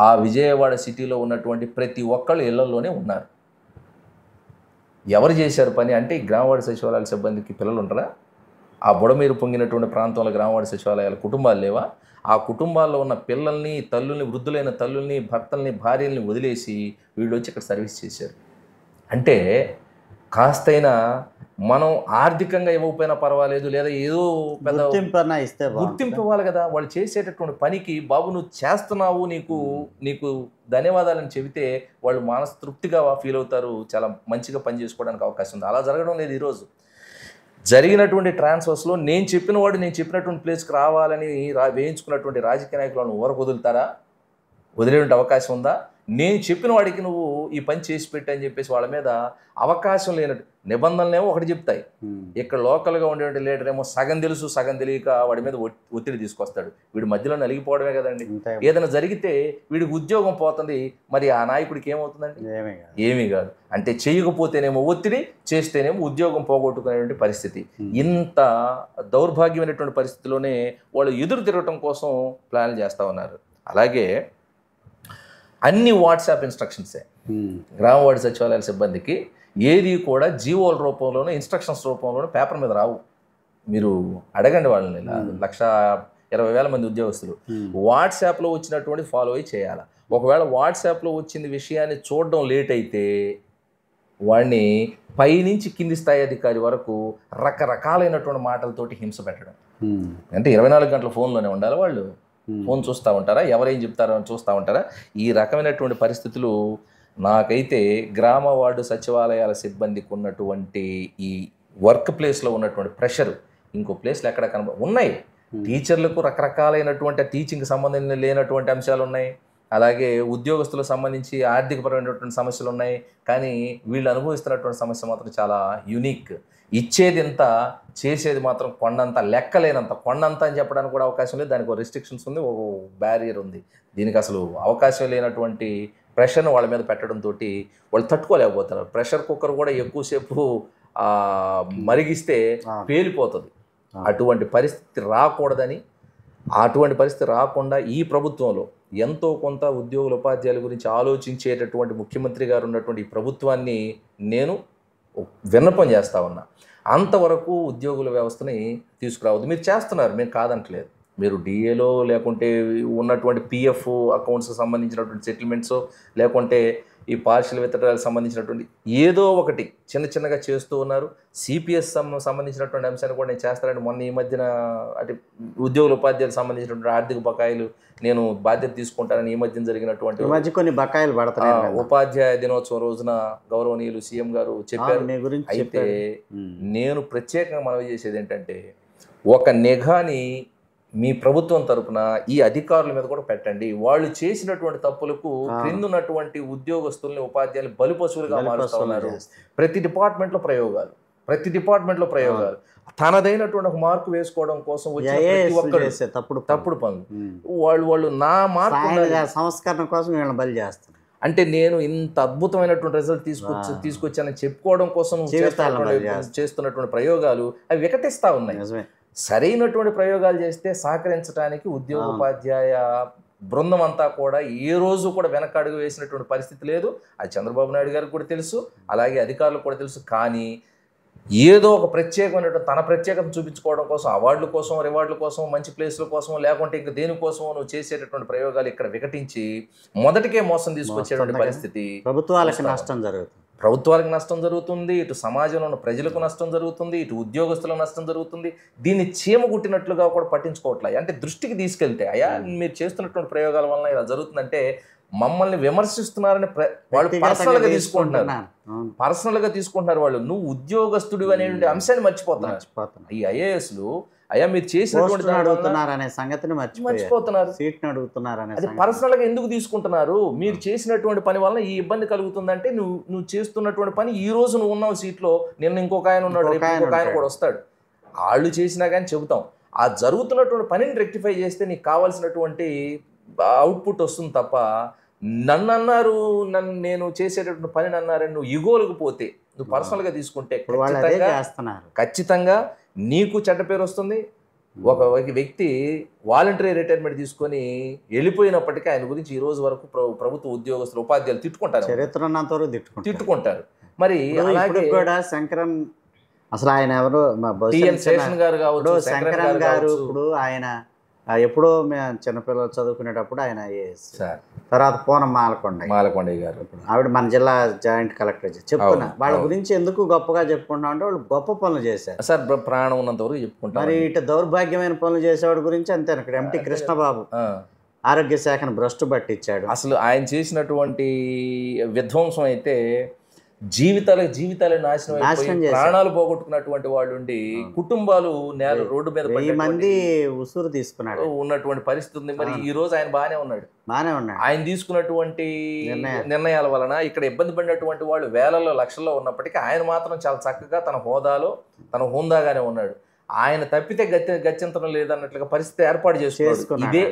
ఆ విజయవాడ సిటీలో ఉన్నటువంటి ప్రతి ఒక్కళ్ళు ఇళ్లలోనే ఉన్నారు. ఎవరు చేశారు పని అంటే ఈ గ్రామవార్డు సచివాలయాల సిబ్బందికి పిల్లలు ఉంటారా? ఆ బుడమేరు పొంగినటువంటి ప్రాంతంలో గ్రామవార్డు సచివాలయాల కుటుంబాలు లేవా? ఆ కుటుంబాల్లో ఉన్న పిల్లల్ని, తల్లుల్ని, వృద్ధులైన తల్లుల్ని, భర్తల్ని, భార్యల్ని వదిలేసి వీళ్ళు వచ్చి ఇక్కడ సర్వీస్ చేశారు. అంటే కాస్తైనా మనం ఆర్థికంగా ఇవ్వకపోయినా పర్వాలేదు, లేదా ఏదో పెద్ద గుర్తింపు ఇవ్వాలి కదా. వాళ్ళు చేసేటటువంటి పనికి బాబు నువ్వు చేస్తున్నావు, నీకు ధన్యవాదాలని చెబితే వాళ్ళు మనస్తృప్తిగా ఫీల్ అవుతారు, చాలా మంచిగా పని చేసుకోవడానికి అవకాశం ఉంది. అలా జరగడం లేదు. ఈరోజు జరిగినటువంటి ట్రాన్స్ఫర్స్లో నేను చెప్పినటువంటి ప్లేస్కి రావాలని వేయించుకున్నటువంటి రాజకీయ నాయకులను ఊరకు వదులుతారా? వదిలేటువంటి అవకాశం ఉందా? నేను చెప్పిన వాడికి నువ్వు ఈ పని చేసి పెట్టి అని చెప్పేసి వాళ్ళ మీద అవకాశం లేనట్టు నిబంధనలేమో ఒకటి చెప్తాయి. ఇక్కడ లోకల్గా ఉండేటువంటి లీడర్ ఏమో సగం తెలుసు సగం తెలియక వాడి మీద ఒత్తిడి తీసుకొస్తాడు. వీడి మధ్యలో నలిగిపోవడమే కదండి. ఏదైనా జరిగితే వీడికి ఉద్యోగం పోతుంది, మరి ఆ నాయకుడికి ఏమవుతుందండి? ఏమీ కాదు. అంటే చేయకపోతేనేమో ఒత్తిడి, చేస్తేనేమో ఉద్యోగం పోగొట్టుకునేటువంటి పరిస్థితి. ఇంత దౌర్భాగ్యమైనటువంటి పరిస్థితిలోనే వాళ్ళు ఎదురు తిరగటం కోసం ప్లాన్లు చేస్తూ ఉన్నారు. అలాగే అన్ని వాట్సాప్ ఇన్స్ట్రక్షన్సే గ్రామ వార్డు సచివాలయాల సిబ్బందికి. ఏది కూడా జీవోల రూపంలోనూ ఇన్స్ట్రక్షన్స్ రూపంలోనూ పేపర్ మీద రావు. మీరు అడగండి వాళ్ళని. 1,20,000 మంది ఉద్యోగస్తులు వాట్సాప్లో వచ్చినటువంటి ఫాలో అయ్యి చేయాలి. ఒకవేళ వాట్సాప్లో వచ్చిన విషయాన్ని చూడడం లేట్ అయితే వాడిని పైనుంచి కింది స్థాయి అధికారి వరకు రకరకాలైనటువంటి మాటలతోటి హింస పెట్టడం. అంటే 24 గంటల ఫోన్లోనే ఉండాలి వాళ్ళు. ఫోన్ చూస్తూ ఉంటారా, ఎవరేం చెప్తారో అని చూస్తూ ఉంటారా? ఈ రకమైనటువంటి పరిస్థితులు నాకైతే గ్రామ వార్డు సచివాలయాల సిబ్బందికి ఉన్నటువంటి ఈ వర్క్ ప్లేస్లో ఉన్నటువంటి ప్రెషర్ ఇంకో ప్లేస్లో ఎక్కడ ఉన్నాయి. టీచర్లకు రకరకాలైనటువంటి టీచింగ్కి సంబంధించిన లేనటువంటి అంశాలు ఉన్నాయి. అలాగే ఉద్యోగస్తులకు సంబంధించి ఆర్థికపరమైనటువంటి సమస్యలు ఉన్నాయి. కానీ వీళ్ళు అనుభవిస్తున్నటువంటి సమస్య మాత్రం చాలా యూనిక్. ఇచ్చేది ఎంత, చేసేది మాత్రం కొండంత, లెక్కలేనంత. కొండంత అని చెప్పడానికి కూడా అవకాశం లేదు. దానికి ఒక రెస్ట్రిక్షన్స్ ఉంది, ఒక బ్యారియర్ ఉంది. దీనికి అసలు అవకాశం లేనటువంటి ప్రెషర్ను వాళ్ళ మీద పెట్టడంతో వాళ్ళు తట్టుకోలేకపోతున్నారు. ప్రెషర్ కుక్కర్ కూడా ఎక్కువసేపు మరిగిస్తే పేలిపోతుంది. అటువంటి పరిస్థితి రాకూడదని, అటువంటి పరిస్థితి రాకుండా ఈ ప్రభుత్వంలో ఎంతో కొంత ఉద్యోగుల ఉపాధ్యాయుల గురించి ఆలోచించేటటువంటి ముఖ్యమంత్రి గారు ఉన్నటువంటి ఈ ప్రభుత్వాన్ని నేను విన్నపం చేస్తా ఉన్నా. అంతవరకు ఉద్యోగుల వ్యవస్థని తీసుకురావద్దు. మీరు చేస్తున్నారు, మేము కాదంటలేదు. మీరు డిఏలో లేకుంటే ఉన్నటువంటి పిఎఫ్ అకౌంట్స్కి సంబంధించినటువంటి సెటిల్మెంట్స్, లేకుంటే ఈ పార్షియల్ విత్డ్రాలకు సంబంధించినటువంటి ఏదో ఒకటి చిన్న చిన్నగా చేస్తూ ఉన్నారు. సిపిఎస్ సంబంధించినటువంటి అంశాన్ని కూడా నేను చేస్తానండి. మొన్న ఈ మధ్యన అంటే ఉద్యోగుల ఉపాధ్యాయులకు సంబంధించినటువంటి ఆర్థిక బకాయిలు నేను బాధ్యత తీసుకుంటానని ఈ మధ్యన జరిగినటువంటి కొన్ని బకాయిలు పడతాయి. ఉపాధ్యాయ దినోత్సవం రోజున గౌరవనీయులు సీఎం గారు చెప్పారు. అయితే నేను ప్రత్యేకంగా మనవి చేసేది ఏంటంటే, ఒక నిఘాని మీ ప్రభుత్వం తరపున ఈ అధికారుల మీద కూడా పెట్టండి. వాళ్ళు చేసినటువంటి తప్పులకు క్రింద ఉన్నటువంటి ఉద్యోగస్తుల్ని ఉపాధ్యాయులు బలిపశువులుగా మారుస్తూ ఉన్నారు. ప్రతి డిపార్ట్మెంట్లో ప్రయోగాలు తనదైనటువంటి ఒక మార్కు వేసుకోవడం కోసం వచ్చే తప్పుడు పనులు వాళ్ళు నా మార్పు సంస్కరణ కోసం వీళ్ళని బలి చేస్తారు. అంటే నేను ఇంత అద్భుతమైనటువంటి రిజల్ట్ తీసుకొచ్చానని చెప్పుకోవడం కోసం చేస్తున్నటువంటి ప్రయోగాలు అవి వికటిస్తూ ఉన్నాయి. సరైనటువంటి ప్రయోగాలు చేస్తే సహకరించడానికి ఉద్యోగోపాధ్యాయ బృందం అంతా కూడా ఏ రోజు కూడా వెనకడుగు వేసినటువంటి పరిస్థితి లేదు. అది చంద్రబాబు నాయుడు గారికి కూడా తెలుసు, అలాగే అధికారులకు కూడా తెలుసు. కానీ ఏదో ఒక ప్రత్యేకమైనటువంటి తన ప్రత్యేకత చూపించుకోవడం కోసం, అవార్డుల కోసం, రివార్డుల కోసం, మంచి ప్లేసుల కోసం, లేకుంటే ఇంకా దేనికోసం నువ్వు చేసేటటువంటి ప్రయోగాలు ఇక్కడ వికటించి మొదటికే మోసం తీసుకొచ్చేటువంటి పరిస్థితి ప్రభుత్వాలకు నష్టం జరుగుతుంది. ఇటు సమాజంలో ఉన్న ప్రజలకు నష్టం జరుగుతుంది, ఇటు ఉద్యోగస్తులకు నష్టం జరుగుతుంది. దీన్ని చీమ కుట్టినట్లుగా కూడా పట్టించుకోవట్లేదు. అంటే దృష్టికి తీసుకెళ్తే అయ్యా మీరు చేస్తున్నటువంటి ప్రయోగాల వలన ఇలా జరుగుతుందంటే మమ్మల్ని విమర్శిస్తున్నారని వాళ్ళు పర్సనల్గా తీసుకుంటున్నారు. వాళ్ళు నువ్వు ఉద్యోగస్తుడు అనేటువంటి అంశాన్ని మర్చిపోతున్నారు. ఈ ఐఏఎస్లు అయ్యా మీరు చేసినటువంటి సంగతిని మర్చిపోతున్నారు. అది పర్సనల్ గా ఎందుకు తీసుకుంటున్నారు? మీరు చేసినటువంటి పని వల్ల ఈ ఇబ్బంది కలుగుతుందంటే నువ్వు చేస్తున్నటువంటి పని ఈ రోజు నువ్వు ఉన్నావు సీట్లో, నిన్న ఇంకొక ఆయన ఉన్నాడు, ఇంకొక ఆయన కూడా వస్తాడు. వాళ్ళు చేసినా కానీ చెబుతాం. ఆ జరుగుతున్నటువంటి పనిని రెక్టిఫై చేస్తే నీకు కావాల్సినటువంటి అవుట్పుట్ వస్తుంది తప్ప నన్ను అన్నారు, నేను చేసేటటువంటి పని అన్నారని నువ్వు ఇగోలకు పోతే, నువ్వు పర్సనల్గా తీసుకుంటే ఖచ్చితంగా నీకు చెడ్డ పేరు వస్తుంది. ఒక వ్యక్తి వాలంటరీ రిటైర్మెంట్ తీసుకొని వెళ్ళిపోయినప్పటికీ ఆయన గురించి ఈ రోజు వరకు ప్రభుత్వ ఉద్యోగస్తులు ఉపాధ్యాయులు తిట్టుకుంటారు. మరి అలాగే కూడా శంకరన్ అసలు ఆయన ఎవరు శేషన్ గారు కావచ్చు, శంకరన్ గారు ఇప్పుడు ఆయన ఎప్పుడో మేము చిన్నపిల్లలు చదువుకునేటప్పుడు ఆయన తర్వాత పూనం మాలకొండ గారు, ఆవిడ మన జిల్లా జాయింట్ కలెక్టర్ చెప్తున్నా. వాళ్ళ గురించి ఎందుకు గొప్పగా చెప్పుకుంటున్నా అంటే వాళ్ళు గొప్ప పనులు చేశారు సార్, ప్రాణం ఉన్నంత వరకు చెప్పుకుంటారు. మరి ఇటు దౌర్భాగ్యమైన పనులు చేసేవాడి గురించి అంతే. ఇక్కడ ఎంటీ కృష్ణబాబు ఆరోగ్య శాఖను భ్రష్టు పట్టించాడు. అసలు ఆయన చేసినటువంటి విధ్వంసం అయితే జీవితాలు నాశనం ప్రాణాలు పోగొట్టుకున్నటువంటి వాళ్ళు ఉండి కుటుంబాలు రోడ్డు మీద మంది ఉసురు తీసుకున్నాడు ఉన్నటువంటి పరిస్థితి ఉంది. మరి ఈ రోజు ఆయన బాగానే ఉన్నాడు. ఆయన తీసుకున్నటువంటి నిర్ణయాల వలన ఇక్కడ ఇబ్బంది పడినటువంటి వాళ్ళు వేలలో లక్షల్లో ఉన్నప్పటికీ ఆయన మాత్రం చాలా చక్కగా తన హోదాలో తన హోందాగానే ఉన్నాడు. ఆయన తప్పితే గత్యంతరం లేదన్నట్లుగా పరిస్థితి ఏర్పాటు చేసుకున్నాడు.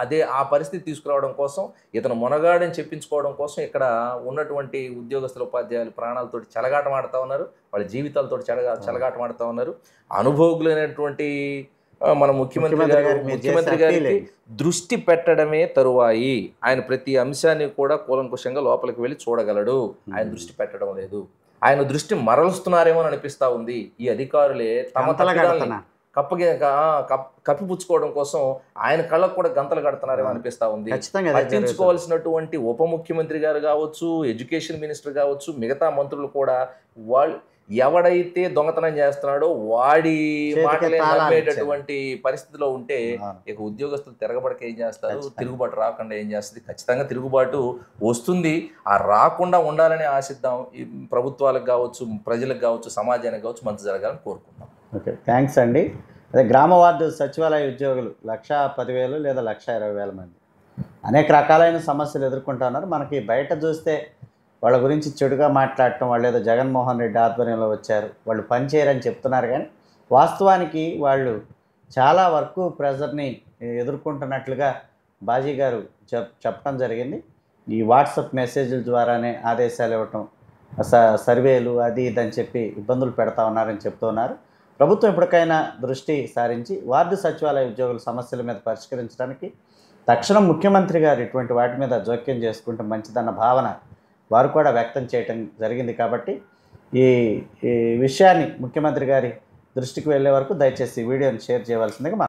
అదే ఆ పరిస్థితి తీసుకురావడం కోసం, ఇతను మొనగాడని చెప్పించుకోవడం కోసం ఇక్కడ ఉన్నటువంటి ఉద్యోగస్తుల ఉపాధ్యాయులు ప్రాణాలతోటి చెలగాటమాడుతూ ఉన్నారు, వాళ్ళ జీవితాలతో చెలగాటమాడుతూ ఉన్నారు. అనుభవజ్ఞులైనటువంటి మన ముఖ్యమంత్రి గారికి దృష్టి పెట్టడమే తరువాయి. ఆయన ప్రతి అంశాన్ని కూడా కూలంకుషంగా లోపలికి వెళ్ళి చూడగలడు. ఆయన దృష్టి పెట్టడం లేదు. ఆయన దృష్టి మరలుస్తున్నారేమో అని అనిపిస్తూ ఉంది. ఈ అధికారులే తమ కప్పిపుచ్చుకోవడం కోసం ఆయన కళ్ళకు కూడా గంతలు కడుతున్నారేమో అనిపిస్తూ ఉంది. పట్టించుకోవాల్సినటువంటి ఉప ముఖ్యమంత్రి గారు కావచ్చు, ఎడ్యుకేషన్ మినిస్టర్ కావచ్చు, మిగతా మంత్రులు కూడా వాళ్ళు ఎవడైతే దొంగతనం చేస్తున్నాడో వాడి మాటలే నమ్మేటటువంటి పరిస్థితిలో ఉంటే ఇక ఉద్యోగస్తులు తిరగబడక ఏం చేస్తారు? తిరుగుబాటు రాకుండా ఏం చేస్తుంది? ఖచ్చితంగా తిరుగుబాటు వస్తుంది. ఆ రాకుండా ఉండాలని ఆశిద్దాం. ఈ ప్రభుత్వాలకు కావచ్చు, ప్రజలకు కావచ్చు, సమాజానికి కావచ్చు మంచి జరగాలని కోరుకుందాం. ఓకే, థ్యాంక్స్ అండి. అదే గ్రామ వార్డు సచివాలయ ఉద్యోగులు 1,10,000 లేదా 1,20,000 మంది అనేక రకాలైన సమస్యలు ఎదుర్కొంటున్నారు. మనకి బయట చూస్తే వాళ్ళ గురించి చెడుగా మాట్లాడటం, వాళ్ళు ఏదో జగన్మోహన్ రెడ్డి ఆధ్వర్యంలో వచ్చారు, వాళ్ళు పనిచేయరని చెప్తున్నారు. కానీ వాస్తవానికి వాళ్ళు చాలా వరకు ప్రెజర్ని ఎదుర్కొంటున్నట్లుగా బాజీ గారు చెప్పడం జరిగింది. ఈ వాట్సాప్ మెసేజ్ల ద్వారానే ఆదేశాలు ఇవ్వటం, సర్వేలు అది ఇదని చెప్పి ఇబ్బందులు పెడతా ఉన్నారని చెప్తున్నారు. ప్రభుత్వం ఎప్పటికైనా దృష్టి సారించి వార్డు సచివాలయ ఉద్యోగుల సమస్యల మీద పరిష్కరించడానికి తక్షణం ముఖ్యమంత్రి గారు ఇటువంటి వాటి మీద జోక్యం చేసుకుంటే మంచిదన్న భావన వారు కూడా వ్యక్తం చేయటం జరిగింది. కాబట్టి ఈ ఈ విషయాన్ని ముఖ్యమంత్రి గారి దృష్టికి వెళ్ళే వరకు దయచేసి ఈ వీడియోని షేర్ చేయవలసిందిగా